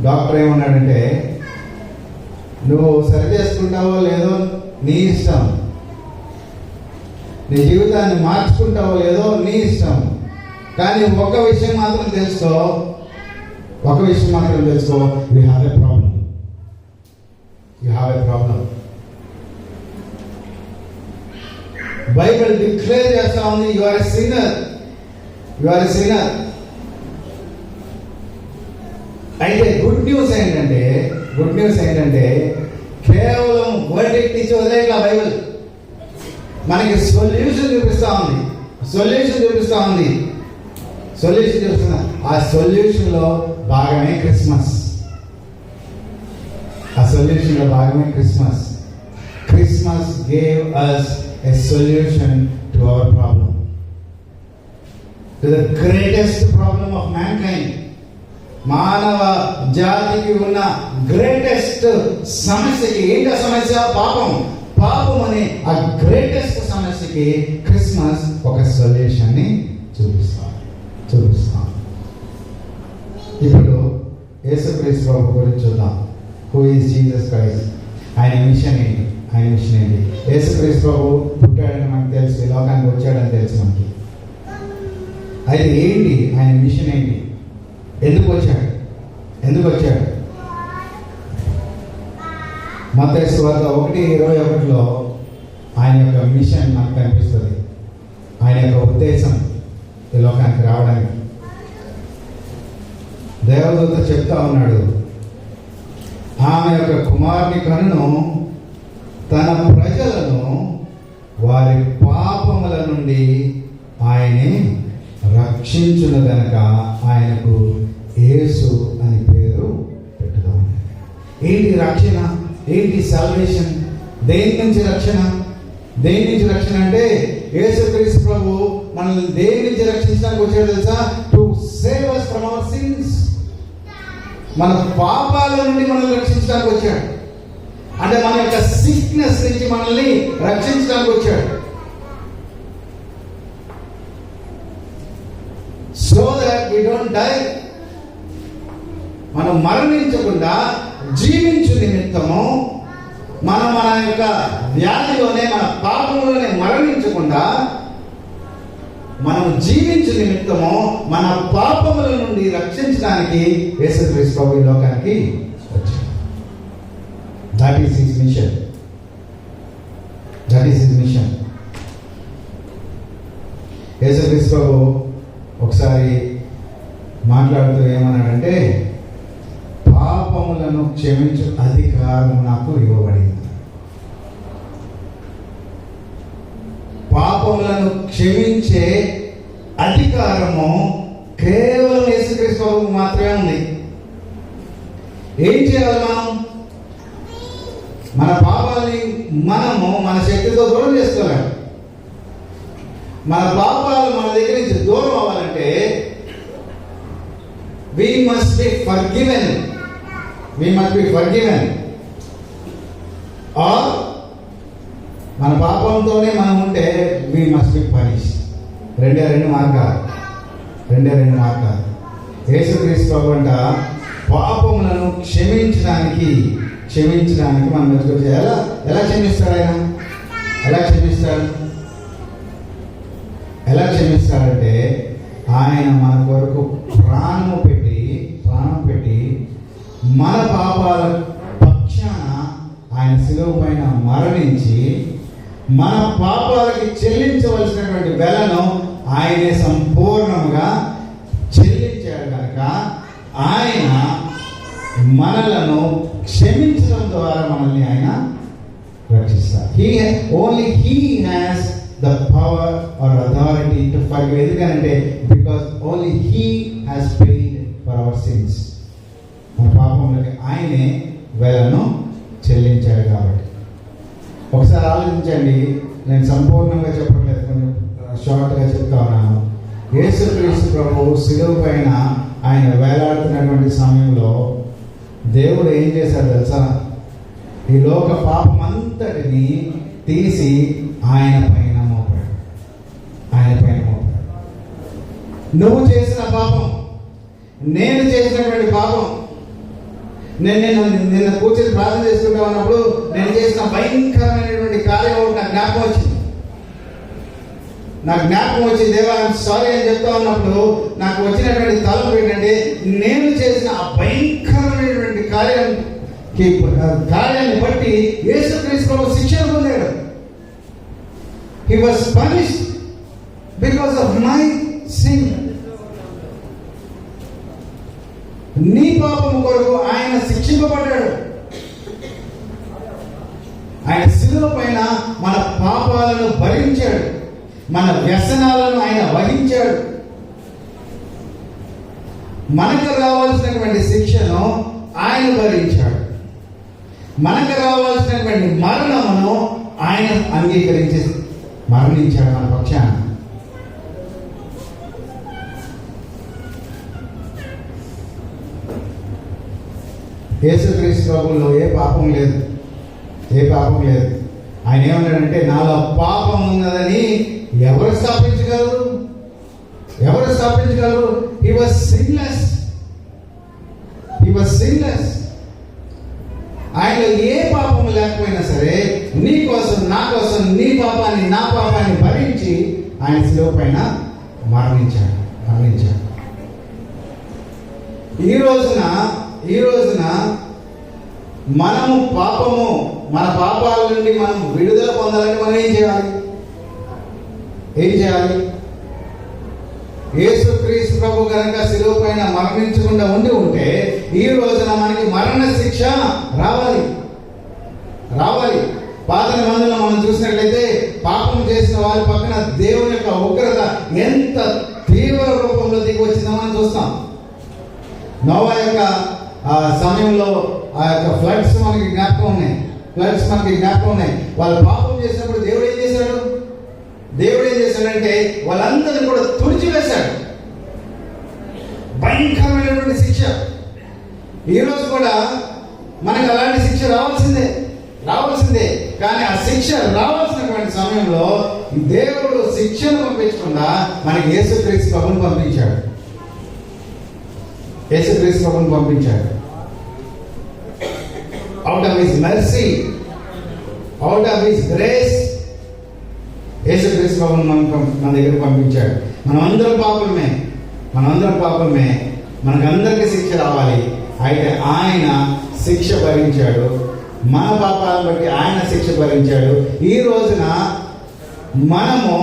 S7: డాక్టర్ ఏమన్నాడంటే, నువ్వు సరి చేసుకుంటావో లేదో నీ ఇష్టం, నీ జీవితాన్ని మార్చుకుంటావో లేదో నీ ఇష్టం. కానీ ఒక విషయం మాత్రం తెలుసుకో, you have a problem. Bible declare చేస్తా ఉంది, యు ఆర్ ఎ సిన్నర్. అయితే గుడ్ న్యూస్ ఏంటంటే కేవలం వర్డిక్ట్ ఇచ్చి వదిలేట్లా బైబిల్ మనకి సొల్యూషన్ చూపిస్తా ఉంది. ఆ సొల్యూషన్ లో భాగమే Christmas. Christmas gave us a solution to our problem, to the greatest problem of mankind. మానవ జాతికి ఉన్న గ్రేటెస్ట్ సమస్యకి ఏంటి సమస్య? పాపం అనే ఆ గ్రేటెస్ట్ సమస్యకి క్రిస్మస్ ఒక సొల్యూషన్ ని చూపిస్తాం. ఇప్పుడు యేసుక్రీస్తు ప్రభు గురించి చూద్దాం. Who is Jesus Christ? ఆయన మిషన్ ఏంటి? యేసుక్రీస్తు ప్రభు పుట్టాడని మనకు తెలుసు, ఈ లోకానికి వచ్చాడని తెలుసు మనకి. అయితే ఏంటి ఆయన మిషన్ ఏంటి? ఎందుకు వచ్చాడు? మత్తయి సువార్త 1:21లో ఆయన యొక్క మిషన్ మనకు కనిపిస్తుంది. ఆయన యొక్క ఉద్దేశం ఈ లోకానికి రావడానికి. దేవదూత చెప్తా ఉన్నాడు, ఆమె యొక్క కుమారుని కనును తన ప్రజలను వారి పాపముల నుండి ఆయనే రక్షించును గనక ఆయనకు యేసు అని పేరు పెట్టుదాం. ఏంటి రక్షణ? ఏంటి సాల్వేషన్? దేని నుంచి రక్షణ? దేని నుంచి రక్షణ అంటే యేసుక్రీస్తు ప్రభు మనల్ని దేని నుంచి రక్షించడానికి వచ్చాడు తెలుసా? To save us from our sins. మన పాపాల నుండి మనల్ని రక్షించడానికి వచ్చాడు. అంటే మన యొక్క సిక్నెస్ నుంచి మనల్ని రక్షించడానికి వచ్చాడు. So that we don't die. మనం మరణించకుండా జీవించు నిమిత్తము మనం మన యొక్క వ్యాధిలోనే, మన పాపంలోనే మరణించకుండా మనం జీవించు నిమిత్తము మన పాపముల నుండి రక్షించడానికి యేసుక్రీస్తు ప్రభు ఈ లోకానికి వచ్చాడు. That is his mission. That is his mission. యేసుక్రీస్తు ప్రభు ఒకసారి మాట్లాడుతూ ఏమన్నాడంటే, పాపములను క్షమించు అధికారం నాకు ఇవ్వబడింది. పాపములను క్షమించే అధికారము కేవలం యేసుక్రీస్తు ప్రభువుకు మాత్రమే ఉంది. ఏం చేయాలి మనం? మన పాపాలని మనము మన శక్తితో దూరం చేసుకోలేము. మన పాపాలు మన దగ్గర నుంచి దూరం అవ్వాలంటే we must be forgiven. We must be forgiven. or మన పాపంతోనే మనం ఉంటే we must be punished. రెండు మార్గాలు. యేసుక్రీస్తు ప్రభు అంట పాపములను క్షమించడానికి మనం మెచ్చుకొచ్చి ఎలా క్షమిస్తాడు ఆయన? ఎలా క్షమిస్తాడంటే ఆయన మన కొరకు ప్రాణం పెట్టి మన పాపాల పక్షాన ఆయన శిలువ పైన మరణించి మన పాపాలకి చెల్లించవలసినటువంటి వెలను ఆయనే సంపూర్ణంగా చెల్లించాడు కనుక ఆయన మనలను క్షమించడం ద్వారా మనల్ని ఆయన రక్షిస్తారు. Only he has the power or authority to forgive. ఎందుకంటే because only he has paid for our sins. మన పాపములకి ఆయనే వెలను చెల్లించాడు కాబట్టి. ఒకసారి ఆలోచించండి. నేను సంపూర్ణంగా చెప్పట్లేదు, కొంచెం షార్ట్గా చెప్తా ఉన్నాను. యేసుక్రీస్తు ప్రభు శిలువ పైన ఆయన వేలాడుతున్నటువంటి సమయంలో దేవుడు ఏం చేశాడు తెలుసా? ఈ లోక పాపమంతటిని తీసి ఆయన పైన మోపాడు. నువ్వు చేసిన పాపం, నేను చేసినటువంటి పాపం, నిన్న కూర్చొని ప్రార్థన చేసుకుంటా ఉన్నప్పుడు నేను చేసిన భయంకరమైనటువంటి కార్యం నాకు జ్ఞాపకం వచ్చి దేవా ఐఎమ్ సారీ అని చెప్తా ఉన్నప్పుడు నాకు వచ్చినటువంటి తలంపు ఏంటంటే, నేను చేసిన ఆ భయంకరమైనటువంటి కార్యాన్ని బట్టి యేసుక్రీస్తు ప్రభు శిక్షను పొందాడు. He was punished because of my sin. నీ పాపము కొరకు ఆయన శిక్షింపబడ్డాడు. ఆయన శిలువ పైన మన పాపాలను భరించాడు, మన వ్యసనాలను ఆయన వహించాడు. మనకు రావాల్సినటువంటి శిక్షను ఆయన భరించాడు. మనకు రావాల్సినటువంటి మరణమును ఆయన అంగీకరించి మరణించాడు మన పక్షాన. యేసుక్రీస్తు ప్రభువులో ఏ పాపం లేదు. ఆయన ఏమన్నాడంటే, నాలో పాపం ఉన్నదని ఎవరు స్థాపించగలరు? He was sinless. ఆయనలో ఏ పాపము లేకపోయినా సరే నీ కోసం, నా కోసం, నీ పాపాన్ని, నా పాపాన్ని భరించి ఆయన శిలువ పైన మరణించాడు. ఈ రోజున మనము మన పాపాల నుండి మనం విడుదల పొందాలంటే మనం ఏం చేయాలి? యేసుక్రీస్తు ప్రభు కనుక శిలువ పైన మరణించకుండా ఉంటే ఈ రోజున మనకి మరణ శిక్ష రావాలి. పాత నిబంధనలో మనం చూసినట్లయితే పాపం చేసిన వారి పక్కన దేవుని యొక్క ఉగ్రత ఎంత తీవ్ర రూపంలో దిగి వచ్చిందని చూస్తాం. నోవా యొక్క సమయంలో ఆ యొక్క ఫ్లడ్స్ మనకి జ్ఞాపకం ఉన్నాయి. వాళ్ళు పాపం చేసినప్పుడు దేవుడు ఏం చేశాడంటే వాళ్ళందరినీ కూడా తుడిచివేశాడు. భయంకరమైనటువంటి శిక్ష. ఈరోజు కూడా మనకు అలాంటి శిక్ష రావాల్సిందే. కానీ ఆ శిక్ష రావాల్సినటువంటి సమయంలో దేవుడు శిక్షను పంపించకుండా మనకి యేసుక్రీస్తు ప్రభువును పంపించాడు. Out of his mercy, out of his grace యేసుక్రీస్తు ప్రభువును మన దగ్గర పంపించాడు. మనమందరం పాపమే. మనకందరికీ శిక్ష రావాలి. అయితే ఆయన శిక్ష భరించాడు. మన పాపాలను బట్టి ఆయన శిక్ష భరించాడు. ఈ రోజున మనము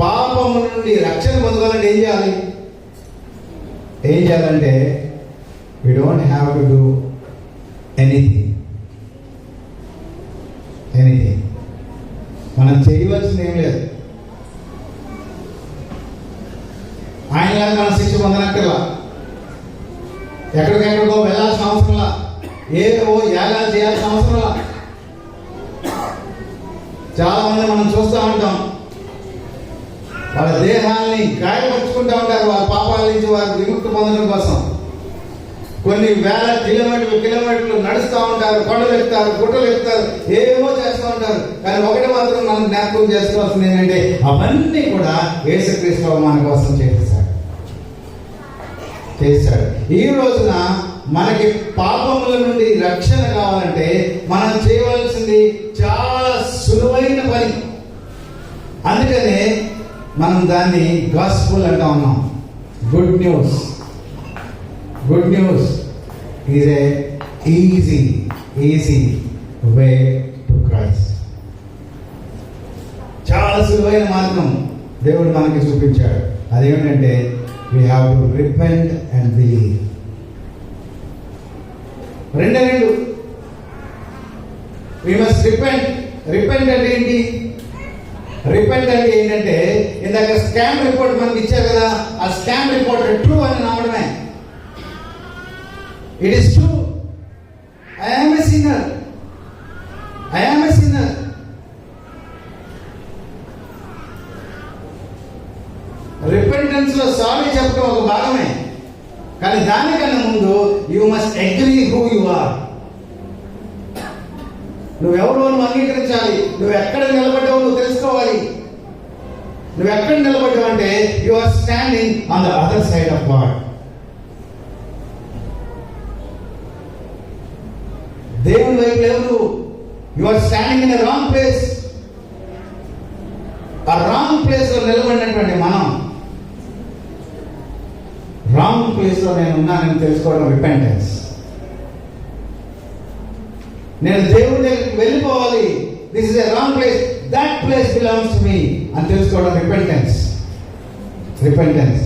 S7: పాపము నుండి రక్షణ పొందాలంటే ఏం చేయాలంటే we don't have to do anything. మనం చేయవలసింది ఏం లేదు. ఆయనలా మనం శిక్ష పొందనక్కర్లా, ఎక్కడికెక్కడికో వెళ్ళాల్సిన అవసరంలా, ఏదో యాగాలు చేయాల్సిన అవసరంలా. చాలా మంది మనం చూస్తూ ఉంటాం, వాళ్ళ దేహాన్ని గాయపరుచుకుంటూ ఉంటారు వాళ్ళ పాపాల నుంచి వారు విముక్తి పొందడం కోసం. కొన్ని వేల కిలోమీటర్లు నడుస్తూ ఉంటారు, కొండలు ఎక్కుతారు, గుట్టలు ఎక్కుతారు, ఏవో చేస్తూ ఉంటారు. కానీ ఒకటి మాత్రం మనం జ్ఞాపకం చేసుకోవాల్సింది ఏంటంటే అవన్నీ కూడా యేసుక్రీస్తు మన కోసం చేశాడు. ఈ రోజున మనకి పాపముల నుండి రక్షణ కావాలంటే మనం చేయవలసింది చాలా సులువైన పని. అందుకనే మనం దాన్ని గాస్పుల్ అంటా ఉన్నాం. Good news is a easy way to Christ. చాలా సులువైన మార్గం దేవుడు మనకి చూపించాడు. అదేమిటంటే we have to repent and believe. రెండు we must repent అంటే ఏంటి? రిపెంట్ అంటే ఏంటంటే ఇందాక స్కామ్ రిపోర్ట్ మనకి ఇచ్చారు కదా, ఆ స్కామ్ రిపోర్ట్ ట్రూ అని నమ్మడమే. It is true, I am a sinner. Repentance లో సారీ చెప్పడం ఒక భాగమే, కానీ దానికన్నా ముందు you must agree who you are. నువ్వెవరో నువ్వు అంగీకరించాలి. నువ్వు ఎక్కడ నిలబడ్డావో నువ్వు తెలుసుకోవాలి. నువ్వు ఎక్కడ నిలబడ్డావు అంటే you are standing on the other side of God. దేవుని వైపు లేవు నువ్వు. You are standing in a wrong place. ఆ రాంగ్ ప్లేస్ లో నిలబడినటువంటి మనం రాంగ్ ప్లేస్ లో నేను ఉన్నానని తెలుసుకోవడం రిపెంటెన్స్. నేను దేవుడి దగ్గరికి వెళ్ళిపోవాలి. This is a wrong place, that place belongs to me అని తెలుసుకోవడం రిపెంటెన్స్.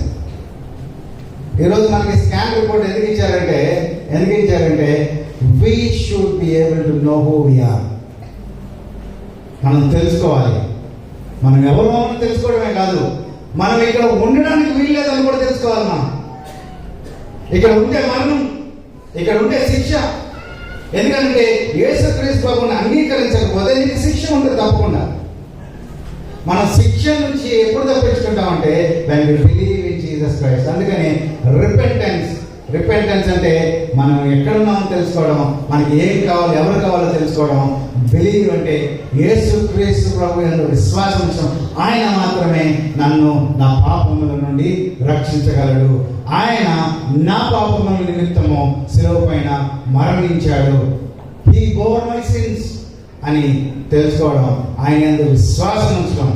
S7: ఈరోజు మనకి స్కాన్ రిపోర్ట్ ఎందుకు ఇచ్చారంటే we should be able to know who we are. మనం తెలుసుకోవాలి. మనం ఎవరో తెలుసుకోవడమే కాదు, మనం ఇక్కడ ఉండడానికి వీల్లేదని కూడా తెలుసుకోవాలి. మనం ఇక్కడ ఉంటే మరణం, ఇక్కడ ఉంటే శిక్ష. ఎందుకంటే యేసుక్రీస్తు ప్రభువుని అంగీకరించకపోతే నీకు శిక్ష ఉంటుంది తప్పకుండా. మనం శిక్ష నుంచి ఎప్పుడు తప్పించుకుంటామంటే when we believe in Jesus Christ. అందుకని రిపెంటెన్స్ అంటే మనం ఎక్కడున్నామో తెలుసుకోవడం, మనకి ఏం కావాలో ఎవరు కావాలో తెలుసుకోవడం. బిలీవ్ అంటే యేసుక్రీస్తు ప్రభువు యందు విశ్వాసం ఉంచడం. ఆయన మాత్రమే నన్ను నా పాపముల నుండి రక్షించగలడు. ఆయన నా పాపముల నిమిత్తము శిలువ పైన మరణించాడు. He bore my sins అని తెలుసుకోవడం, ఆయన యందు విశ్వాసం ఉంచడం,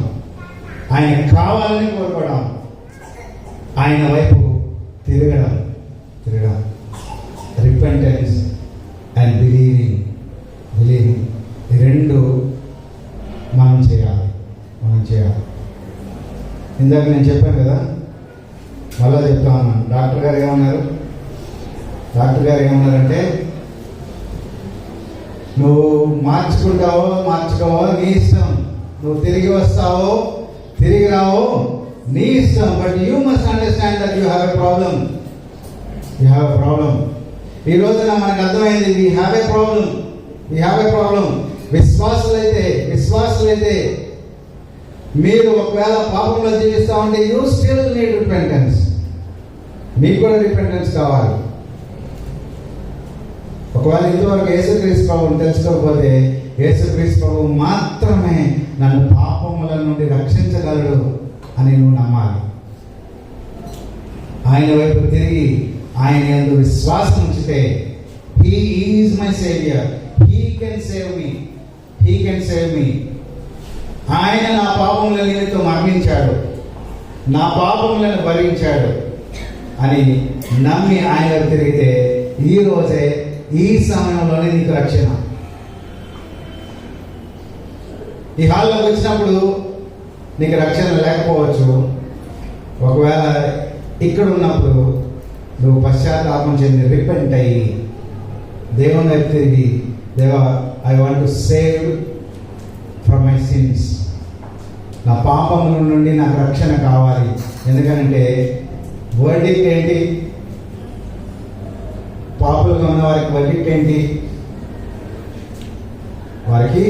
S7: ఆయన కావాలని కోరుకోవడం, ఆయన వైపు తిరగడం. రిపెంటెన్స్ అండ్ బిలీవింగ్ ఈ రెండు మనం చేయాలి. ఇందాక నేను చెప్పాను కదా, మళ్ళా చెప్తా ఉన్నాను. డాక్టర్ గారు ఏమన్నారంటే నువ్వు మార్చుకోవో నీ ఇష్టం. నువ్వు తిరిగి వస్తావో తిరిగి రావో నీ ఇష్టం. But you must understand that you have a problem. You have a problem. ఈ రోజున మనకు అర్థమైంది, we have a problem. We have a problem. విశ్వాసులైతే మీరు ఒకవేళ పాపంలో జీవిస్తూ ఉంటే యూ స్టిల్ నీడ్ రిపెంటెన్స్. మీకు కూడా రిపెంటెన్స్ కావాలి. ఒకవేళ ఇంతవరకు యేసుక్రీస్తు ప్రభువుని తెలుసుకోకపోతే, యేసుక్రీస్తు ప్రభువు మాత్రమే నన్ను పాపముల నుండి రక్షించగలడు అని నువ్వు నమ్మాలి. ఆయన వైపు తిరిగి ఆయన యందు విశ్వాసం ఉంచితే, he is my saviour, he can save me. ఆయన నా పాపముల నిమిత్తం మరణించాడు, నా పాపములను భరించాడు అని నమ్మి ఆయన వైపు తిరిగితే, ఈ రోజే ఈ సమయంలోనే నీకు రక్షణ. ఈ హాల్లోకి వచ్చినప్పుడు నీకు రక్షణ లేకపోవచ్చు. ఒకవేళ ఇక్కడ ఉన్నప్పుడు నువ్వు పశ్చాత్తాపం చెంది రిపెంట్ అయ్యి దేవుని వైపు తిరిగి, దేవా, I want to save from my since, నా పాపముల నుండి నాకు రక్షణ కావాలి. ఎందుకంటే వర్డిక్ట్ ఏంటి? పాపులుగా ఉన్న వారికి వర్డిక్ట్ ఏంటి? వారికి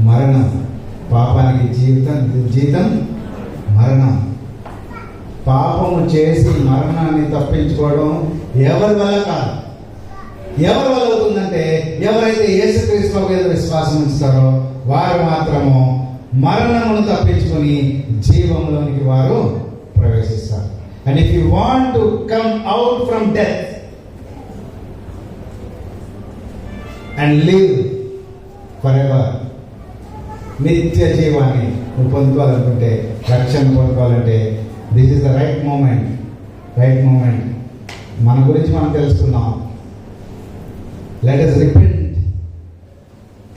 S7: మరణం. పాపానికి జీతం మరణం. పాపము చేసి మరణాన్ని తప్పించుకోవడం ఎవరి వల్ల కాదు. ఎవరి వల్ల అవుతుందంటే, ఎవరైతే యేసుక్రీస్తు మీద విశ్వాసం ఉంచుతారో వారు మాత్రము మరణమును తప్పించుకొని జీవంలోనికి వారు ప్రవేశిస్తారు. And if you want to come out from death and live for ever, నిత్య జీవాన్ని నువ్వు పొందుకోవాలనుకుంటే, రక్షణ పొందుకోవాలంటే, this is the right moment. మన గురించి మనం తెలుసుకుందాం. Let us repent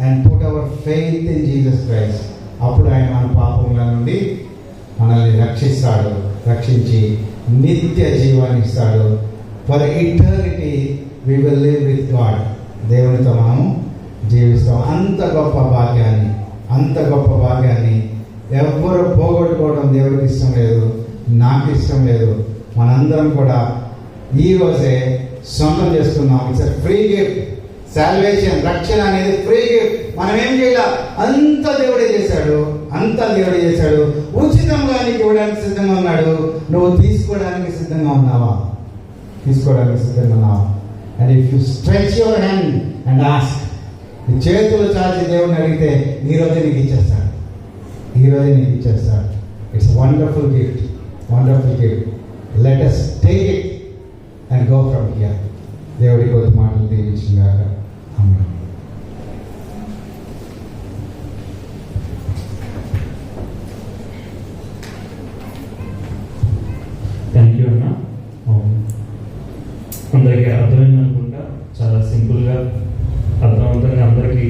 S7: and put our faith in Jesus Christ. అప్పుడు ఆయన మన పాపముల నుండి మనల్ని రక్షించి నిత్య జీవాన్ని ఇస్తాడు. For eternity we will live with God. దేవునితో మనము జీవిస్తాం. అంత గొప్ప భాగ్యాన్ని ఎవ్వరు పోగొట్టుకోవడం దేవుడికి ఇష్టం లేదు, నాకు ఇష్టం లేదు. మనందరం కూడా ఈ రోజే సొంతం చేసుకున్నాం. It's a free gift. Salvation, రక్షణ అనేది ఫ్రీ గిఫ్ట్. మనం ఏం చేయాలి? అంత దేవుడే చేశాడు. ఉచితంగా నీకు ఇవ్వడానికి సిద్ధంగా ఉన్నాడు. నువ్వు తీసుకోవడానికి సిద్ధంగా ఉన్నావా? And if you stretch your hand and ask, నీ చేతులు చాచి దేవుని అడిగితే ఈ రోజే నీకు ఇచ్చేస్తాడు. It's wonderful gift. Let us take it and go from here. దేవుడి కొద్ది మాటలు దీవించుగాక. ఆమేన్.
S1: థ్యాంక్ యూ అన్న. అందరికీ అర్థమైంది అనుకుంటా. చాలా సింపుల్గా, అర్థవంతంగా అందరికీ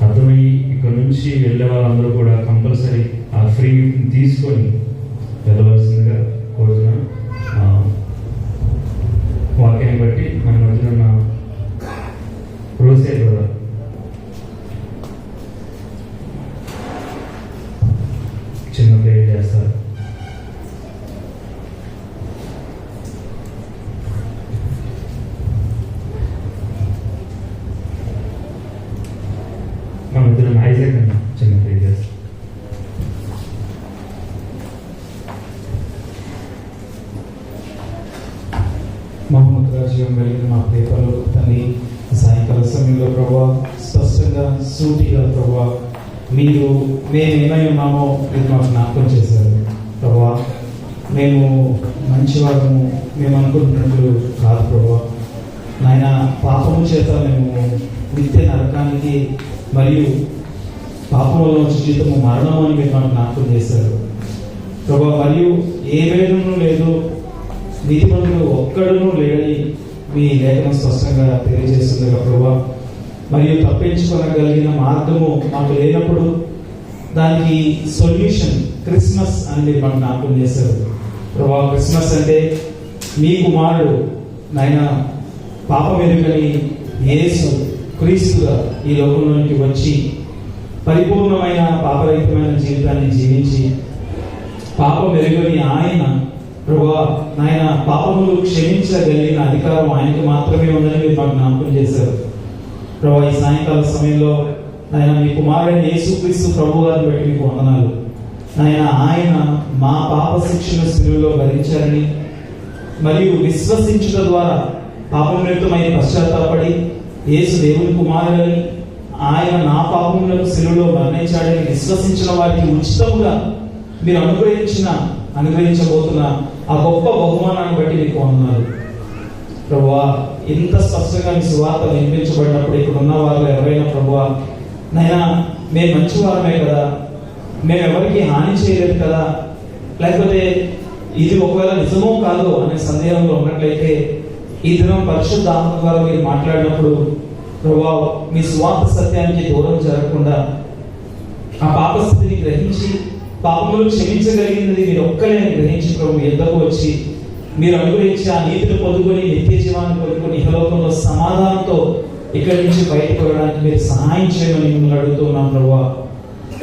S1: అర్థమయ్యి ఇక్కడ నుంచి వెళ్ళే వాళ్ళందరూ కూడా కంపల్సరీ ఆ ఫ్రీ తీసుకొని వెళ్ళవలసిందిగా కోరుతున్నాను. వాక్యాన్ని బట్టి మన మధ్యలో ఉన్న రోసే బ్రదర్ చిన్న ప్రేయర్ చేస్తారు. మన మధ్యలో ఐజాక్ అన్న చిన్న ప్రేయర్ చేస్తారు.
S6: మహమ్మద్గా జీవం కలిగిన మా పేపర్లు తండ్రి, సాయంకాల సమయంలో ప్రభావ స్పష్టంగా సూటిగా ప్రభావ మేము ఏమై ఉన్నామో మీరు మాకు జ్ఞాపకం చేశారు ప్రభావ. మేము మంచివారము మేము అనుకుంటున్నట్లు కాదు ప్రభావ. నాయన, పాపము చేత మేము నిత్య నరకానికి మరియు పాపంలో నుంచి జీవితము మరణం అని మీరు మాకు జ్ఞాపకం చేశారు ప్రభావ. మరియు ఏ వేదనూ లేదు, నీతిమంతుడు ఒక్కడునూ లేడని మీ లేఖనం స్పష్టంగా తెలియజేస్తుంది ప్రభావ. మరియు తప్పించుకోగలిగిన మార్గము మాకు లేనప్పుడు దానికి సొల్యూషన్ క్రిస్మస్ అని మీరు మాకు జ్ఞాపకం చేశారు ప్రభావ. క్రిస్మస్ అంటే మీ కుమారుడు నాయన పాపం ఎదుకని యేసు క్రీస్తుగా ఈ లోకంలోనికి వచ్చి పరిపూర్ణమైన పాపరహితమైన జీవితాన్ని జీవించి పాపం ఎరుగని ఆయన ప్రభువా నాయన పాపములు క్షమించగలిగిన అధికారం ఆయనకి మాత్రమే ఉందని మీరు మాకు జ్ఞాపకం చేశారు. ప్రభువా ఈ సాయంకాల సమయంలో నాయన మీ కుమారుడైన యేసుక్రీస్తు ప్రభు గారిని బట్టి మీకు వందనాలు. నాయన ఆయన మా పాప శిక్షను శిలువలో భరించారని మరియు విశ్వసించుట ద్వారా పాపం నిమిత్తమై పశ్చాత్తాపడి యేసు దేవుని కుమారుడని ఆయన నా పాపములకు శిలువలో మరణించాడని విశ్వసించిన వారికి ఉచితముగా మీరు అనుగ్రహించబోతున్న ఆ గొప్ప బహుమానాన్ని బట్టి మీకు వందనాలు. ప్రభువా ఇంత స్పష్టంగా మీ సువార్త వినిపించబడినప్పుడు ఇక్కడ ఉన్న వారు ఎవరైనా ప్రభువా నైనా మేము మంచి వారమే కదా, మేము ఎవరికి హాని చేయలేదు కదా, లేకపోతే ఇది ఒకవేళ నిజమో కాదో అనే సందేహంలో ఉన్నట్లయితే ఈ దినం పరిశుద్ధ ఆత్మ ద్వారా మీరు మాట్లాడినప్పుడు ప్రభువా మీ సువార్త సత్యానికి దూరం జరగకుండా ఆ పాపస్థితిని గ్రహించి పాపములు క్షమించగలిగినది మీరు ఒక్కలే గ్రహించి ప్రభు ఎద్దకు వచ్చి మీరు అనుగ్రహించి ఆ నీతిని పొందుకొని నిత్య జీవాన్ని పొందుకొని ఇహలోకంలో సమాధానంతో ఇక్కడి నుంచి బయటకు వెళ్ళడానికి మీరు సహాయం చేయమని మిమ్మల్ని అడుగుతున్నాం ప్రభువా.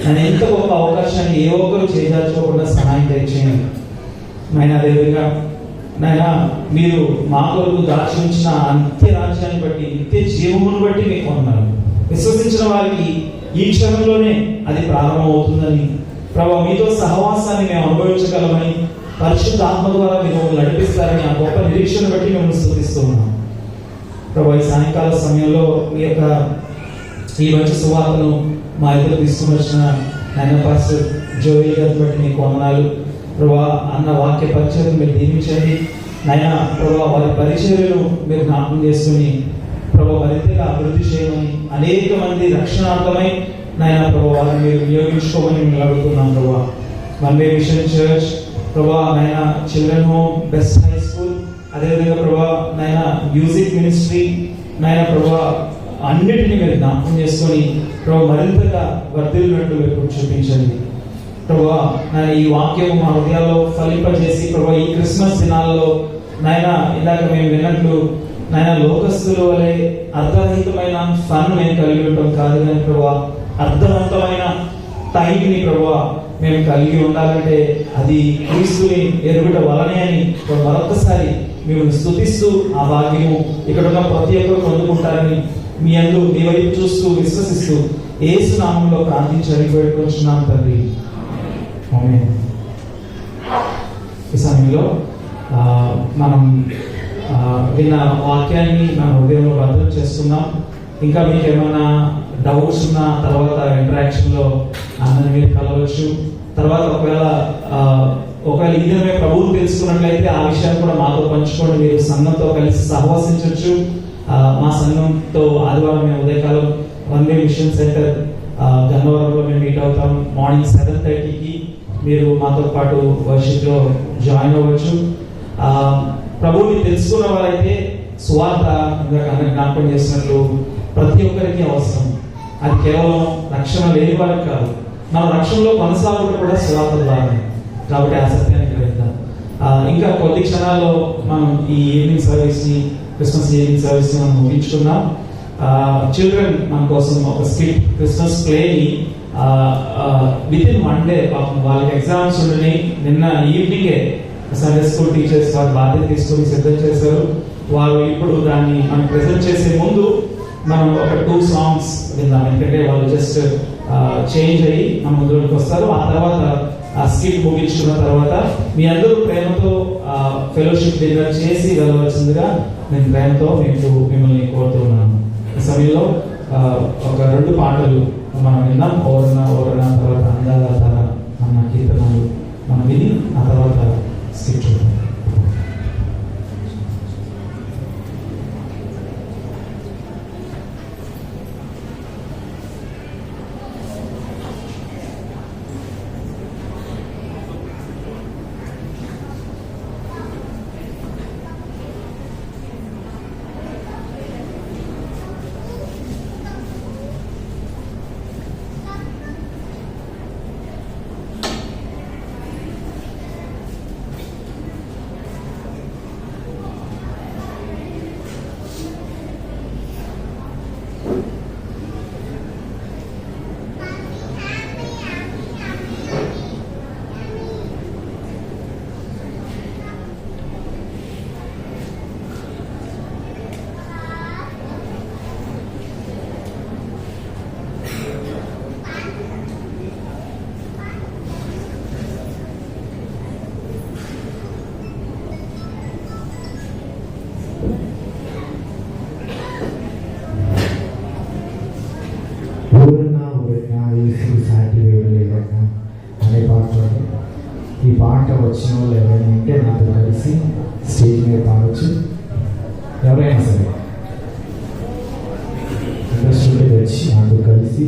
S6: నేను ఎంత గొప్ప అవకాశాన్ని ఏ ఒక్కరు చేయాల్చుకోకుండా సహాయం దయచేయండి నాయన. అదేవిధంగా నాయన మీరు మా కొరకు దాచి ఉంచిన నిత్య రాజ్యాన్ని బట్టి నిత్య జీవమును బట్టి మీకు ఉన్నారు. విశ్వసించిన వారికి ఈ క్షణంలోనే అది ప్రారంభం అవుతుందని ప్రభావ మీతో సహవాసాన్ని మేము అనుభవించగలమని పరిశుద్ధ ఆత్మ ద్వారా మీరు నడిపిస్తారని ఆ గొప్ప నిరీక్షణ బట్టి మేము స్తుతిస్తున్నాం ప్రభావ. ఈ సాయంకాల సమయంలో మీ యొక్క ఈ మంచి సువార్తను మా ఇద్దరు తీసుకుని వచ్చిన ఆయన పాస్టర్ జోయి గారిని బట్టి మీకు వందనాలు ప్రభా. అన్న వాక్య పరిచయం మీరు దీవించండి నాయన ప్రభా. వారి పరిచర్యను మీరు జ్ఞాపకం చేసుకుని ప్రభా మరింతగా అభివృద్ధి చేయమని అనేక మంది రక్షణార్థమై నాయన ప్రభా వారిని మీరు వినియోగించుకోమని మేము అడుగుతున్నాం ప్రభా. వన్ వే మిషన్ చర్చ్ ప్రభా నాయన children home best high school అదేవిధంగా ప్రభా నాయన మ్యూజిక్ మినిస్ట్రీ నాయన ప్రభా అన్నిటినీ మీరు జ్ఞాపకం చేసుకొని ప్రభా మరింతగా వర్ధిల్లినట్టు మీరు చూపించండి ప్రభా. నాయన ఈ వాక్యం మా హృదయాల్లో ఫలింపజేసి ప్రభా ఈ క్రిస్మస్ దినాలలో నాయన ఇందాక మేము విన్నట్లు నాయన లోకస్తుల వలె అర్థరహితమైన ఫన్ మేము కలిగి ఉంటాం కాదు కానీ ప్రభా అర్థవంతమైన టైంని ప్రభా మేము కలిగి ఉండాలంటే అది క్రీస్తుని ఎరుగుట వలనే అని మరొకసారి మేము స్తుతిస్తూ ఆ భాగ్యము ఇక్కడ ఉన్న ప్రతి ఒక్కరు పొందుకుంటారని మీ అందు మీ వైపు చూస్తూ విశ్వసిస్తూ యేసు నామములో ప్రార్థించి అడిగిపెట్టుకుంటున్నాం తండ్రి. ఆమేన్. ఈ సమయంలో మనం విన్న వాక్యాన్ని మన హృదయంలో భద్రం చేస్తున్నాం. ఇంకా మీకు ఏమైనా డౌట్స్ ఉన్న తర్వాత ఇంటరాక్షన్ లో అందరిని మీరు కలవచ్చు. తర్వాత ఒకవేళ ఈ దినమే ప్రభువును తెలుసుకున్నట్లయితే ఆ విషయాన్ని కూడా మాతో పంచుకోండి. మీరు సంఘంతో కలిసి సహవాసించవచ్చు. మా సంఘంతో ఆదివారం మేము ఉదయకాలం వన్ వే మిషన్ సెంటర్ గన్నవరంలో మేము మీట్ అవుతాం. మార్నింగ్ 7:30కి మీరు మాతో పాటు వర్షిప్ లో జాయిన్ అవ్వచ్చు. ప్రభువుని తెలుసుకున్న వారైతే సువార్త జ్ఞాపకం చేసినట్లు ప్రతి ఒక్కరికి అవసరం. అది కేవలం రక్షణ లేని వారికి కాదు, మన రక్షణలో కొనసాగుట కూడా సువార్త ద్వారానే. కాబట్టి ఆ సత్యాన్ని గ్రహిద్దాం. ఇంకా కొద్ది క్షణాల్లో మనం ఈ ఈవినింగ్ సర్వీస్ ని క్రిస్మస్ ఈవినింగ్ సర్వీస్ ని మనం ముగించుకున్నాం. చిల్డ్రన్ మన కోసం ఒక స్కిట్ క్రిస్మస్ ప్లే ని విత్ ఇన్ 1 డే వాళ్ళకి ఎగ్జామ్స్ ఉండి నిన్న ఈవినింగే సండే స్కూల్ టీచర్స్ వారి బాధ్యత తీసుకొని సిద్ధం చేశారు. వారు ఇప్పుడు దాన్ని మనం ప్రెజెంట్ చేసే ముందు మనం ఒక 2 సాంగ్స్ విందాం. ఎందుకంటే వాళ్ళు జస్ట్ చేంజ్ అయ్యి మన ముందులోకి వస్తారు. ఆ తర్వాత ఆ స్కిట్ ముగించుకున్న తర్వాత మీ అందరూ ప్రేమతో ఫెలోషిప్ డిన్నర్ చేసి వెళ్ళవలసిందిగా నేను ప్రేమతో మిమ్మల్ని కోరుతున్నాను. ఈ సమయంలో ఒక 2 పాటలు మనం విన్నాం. ఓరణ తర్వాత అందాల తర అన్న కీర్తనలు మనం విని ఆ తర్వాత స్కిట్ చూద్దాం. పాట వచ్చిన వాళ్ళు ఎవరైనా ఉంటే నాతో కలిసి స్టేజ్ మీద పాడవచ్చు. ఎవరైనా సరే ఇంట్రెస్ట్ ఉంటే వచ్చి నాతో కలిసి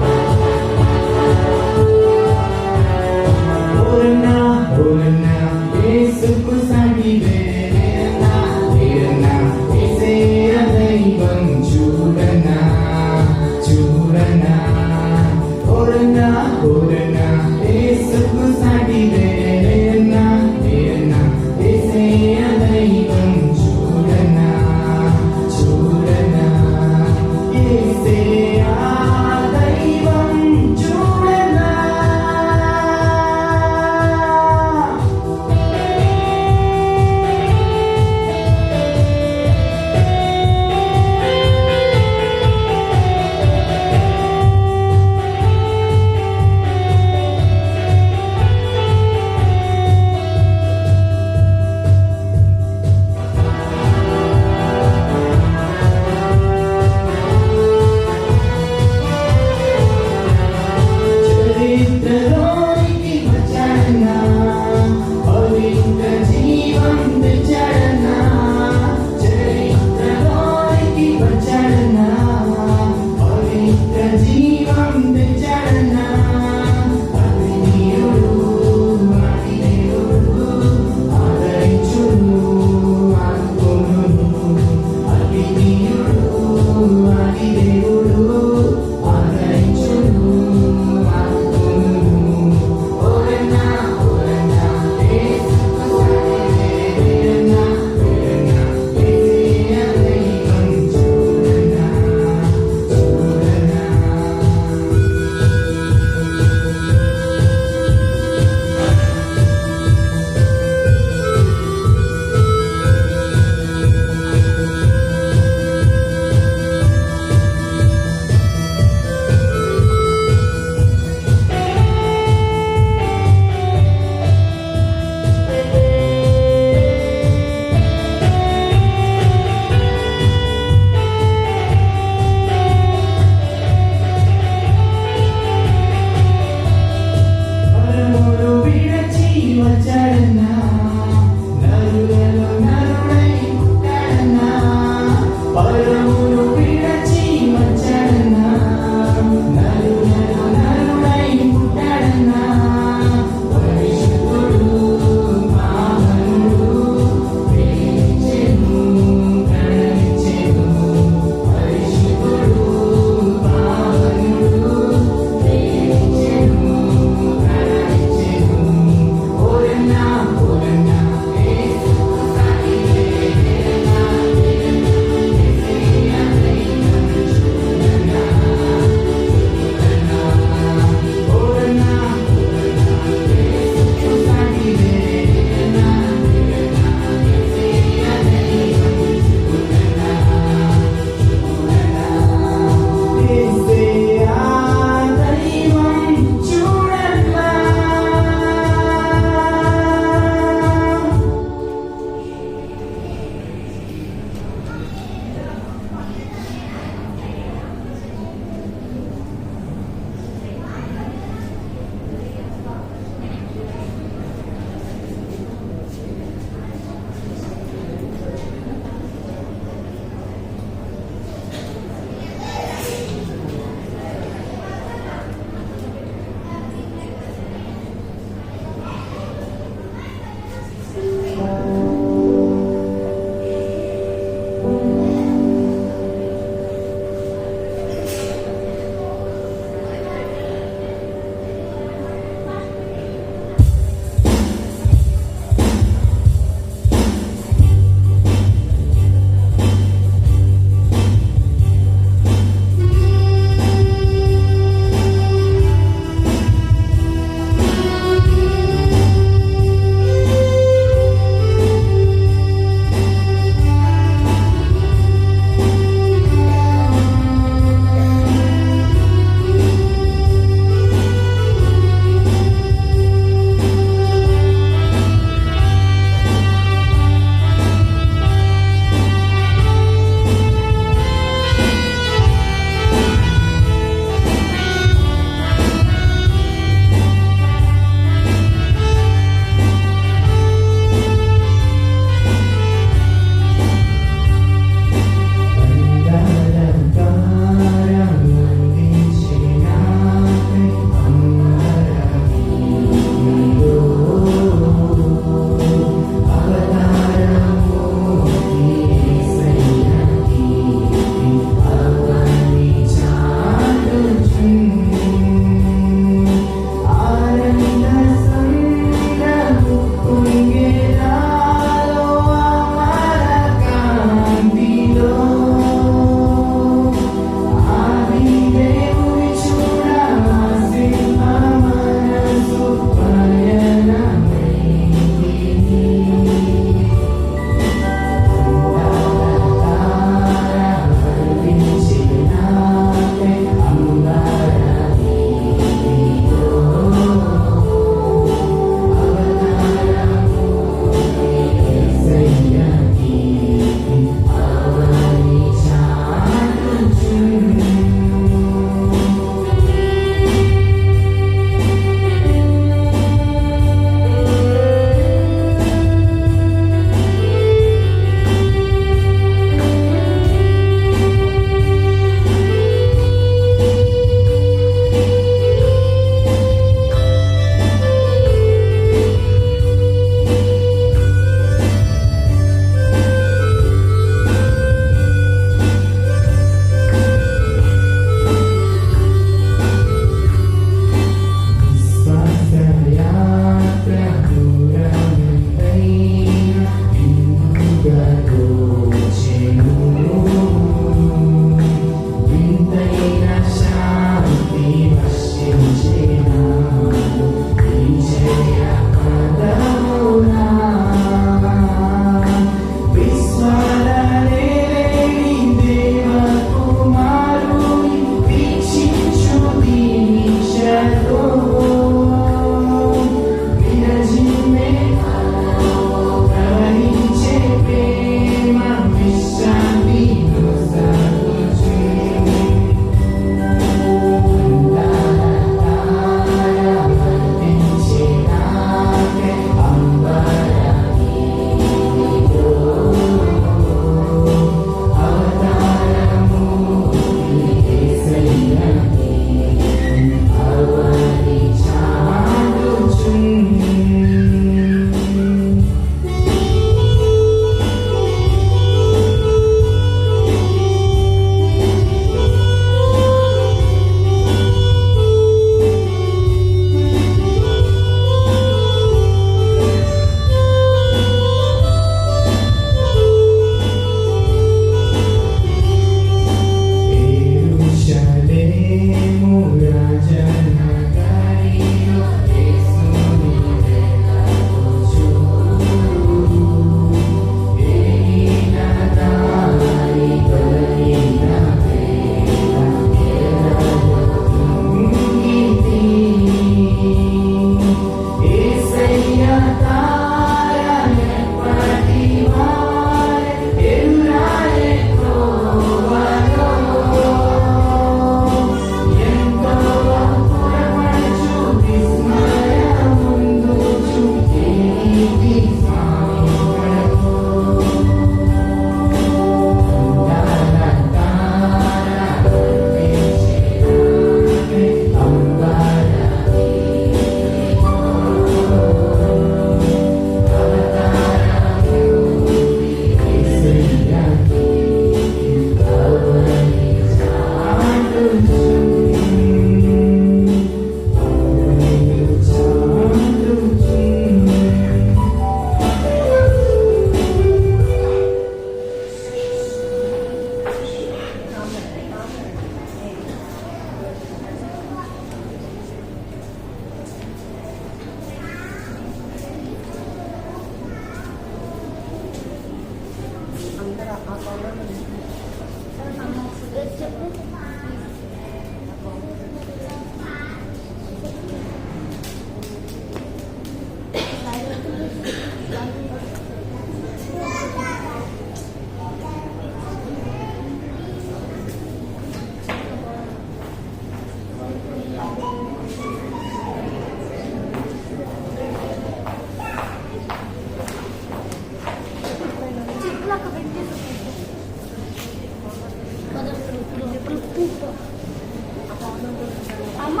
S4: అమ్మ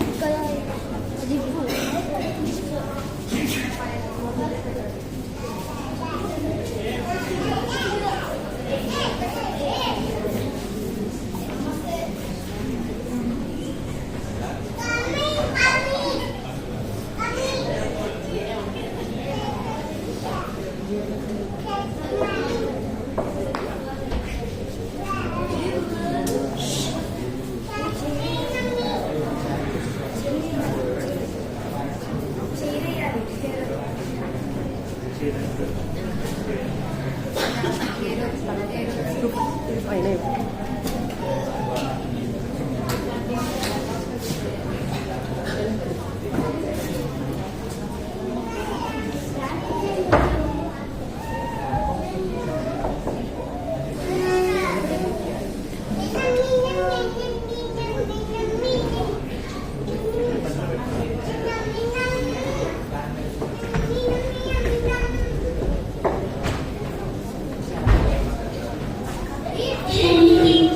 S4: ఇక్కడ zip
S5: Thank you.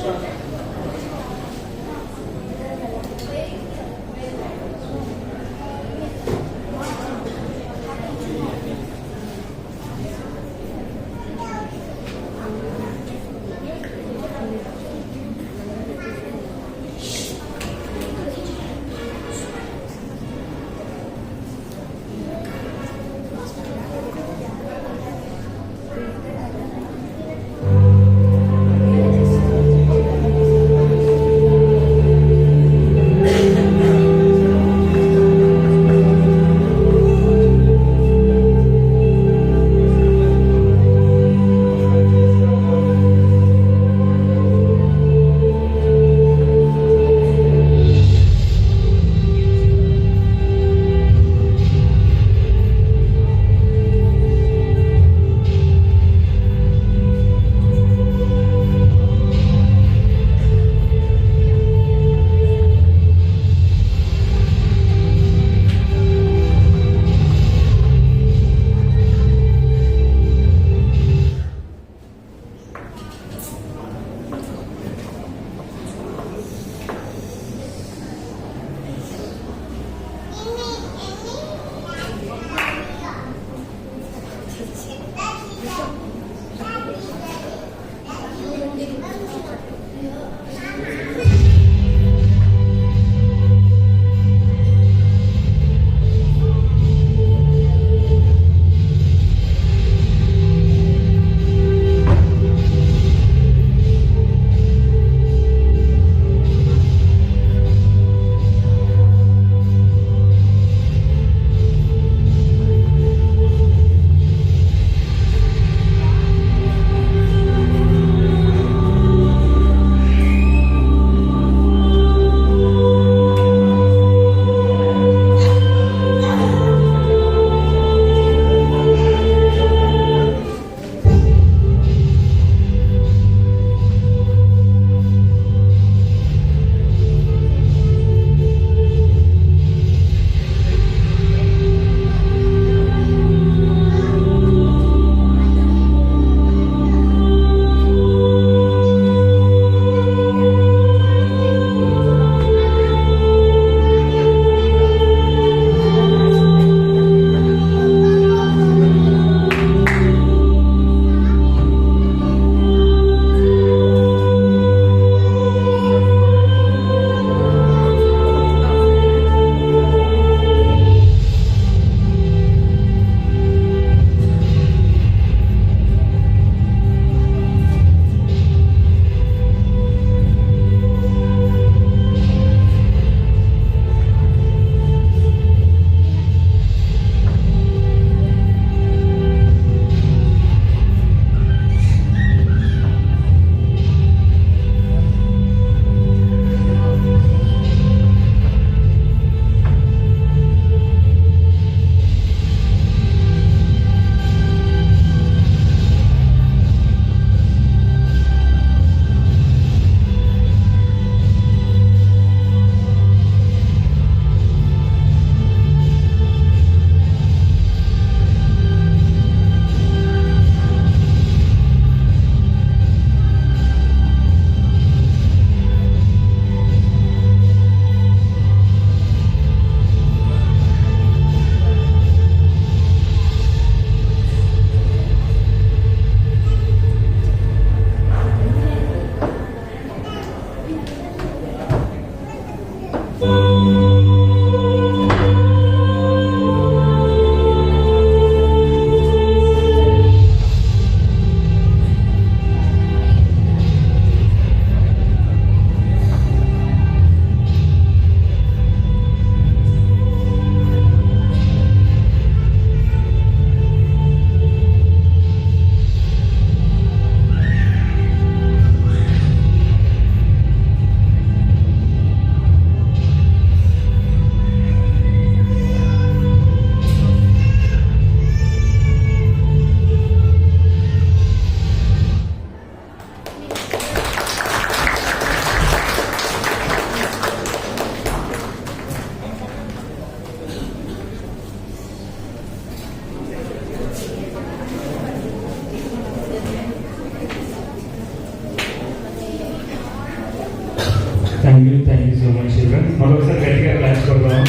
S1: Thank you so much children. మరొకసారి గట్టిగా క్లాస్ కొడదాం.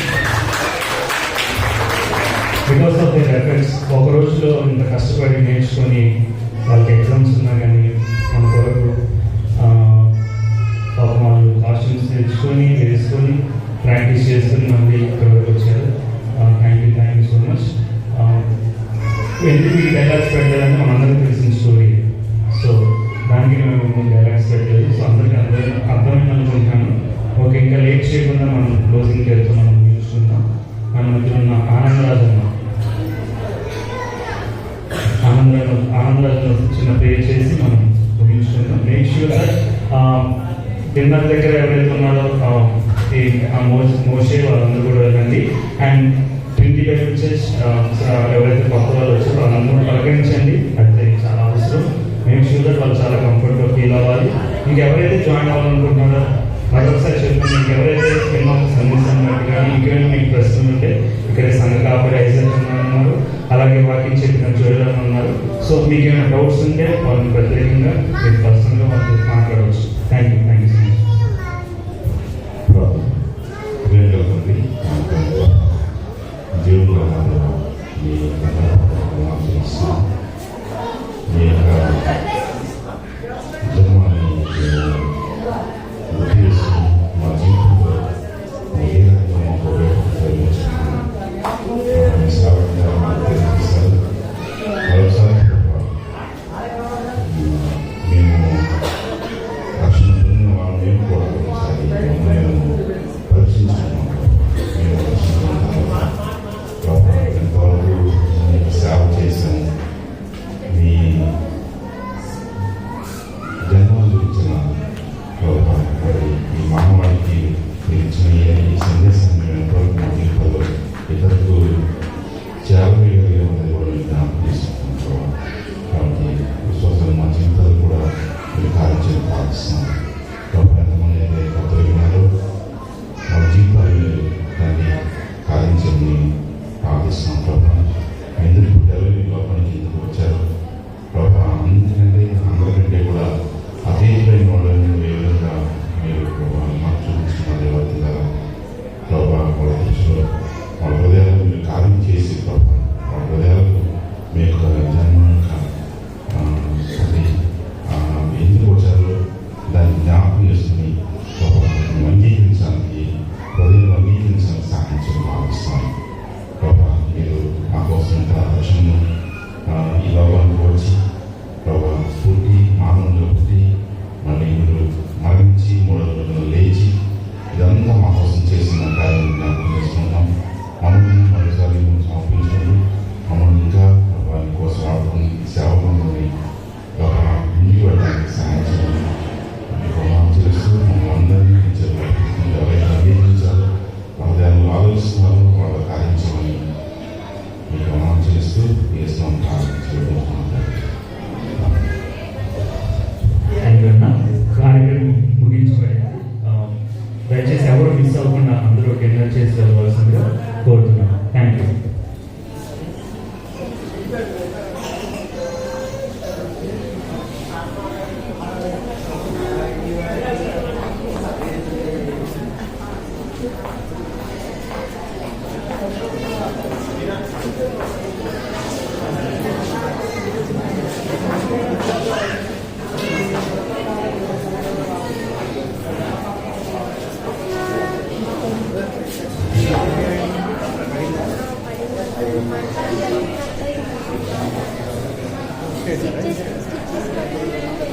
S1: బికాస్ ఆఫ్ దేర్ ఎఫర్ట్స్ ఒక రోజులో ఇంత కష్టపడి నేర్చుకొని వాళ్ళకి ఎగ్జామ్స్ ఉన్నా కానీ మన కొరకు వాళ్ళు కాస్ట్యూమ్స్ తెచ్చుకొని వేసుకొని ప్రాక్టీస్ చేసుకొని మళ్ళీ ఇక్కడ వరకు వచ్చారు. Thank you so much. ఎందుకు ఈ డైలాగ్స్ పెట్టాలంటే మనందరికీ తెలిసిన స్టోరీ. సో దానికి మేము డైలాగ్స్ పెట్టలేదు. సో అందరికీ అర్థమైంది అనుకుంటున్నాను. ఓకే, ఇంకా లేట్ చేయకుండా మనం క్లోజింగ్కి వెళ్తూ మనం చూసుకుంటాం. మన మధ్య ఉన్న ఆనందరాజు చిన్న ప్రేర్ చేసి మనం ముగించుకుంటాం. మేక్ ష్యూర్ దట్ డిన్నర్ దగ్గర ఎవరైతే ఉన్నారో మోషే వాళ్ళందరూ కూడా వెళ్ళండి. అండ్ 20 బెనిఫిట్స్ ఎవరైతే కొత్త వాళ్ళు వచ్చారో వాళ్ళందరూ పలకరించండి. అయితే చాలా అవసరం. మేక్ ష్యూర్ దట్ వాళ్ళు చాలా కంఫర్ట్గా ఫీల్ అవ్వాలి. ఇంకెవరైతే జాయిన్ అవ్వాలనుకుంటున్నారో మరొకసారి చెప్పండి. ఇంకెవరైతే ఎన్నో సందేశం కానీ ఇంకేమైనా మీకు ప్రశ్నలు ఉంటే ఇక్కడ సంఘ కాపరి ఐజర్ ఉన్నారు, అలాగే వాకింగ్ చెప్పిన జోయల్ ఉన్నారు. సో మీకు ఏమైనా డౌట్స్ ఉంటే వాళ్ళని ప్రత్యేకంగా మీరు పర్సనల్గా వాళ్ళతో మాట్లాడవచ్చు. Thank you so much. కార్యక్రమం ముగించబడింది. దయచేసి ఎవరు మిస్ అవ్వకుండా అందరూ డిన్నర్ చేసి వెళ్ళవలసిందిగా కోరుతున్నాను. Thank you.
S4: స్టిచెస్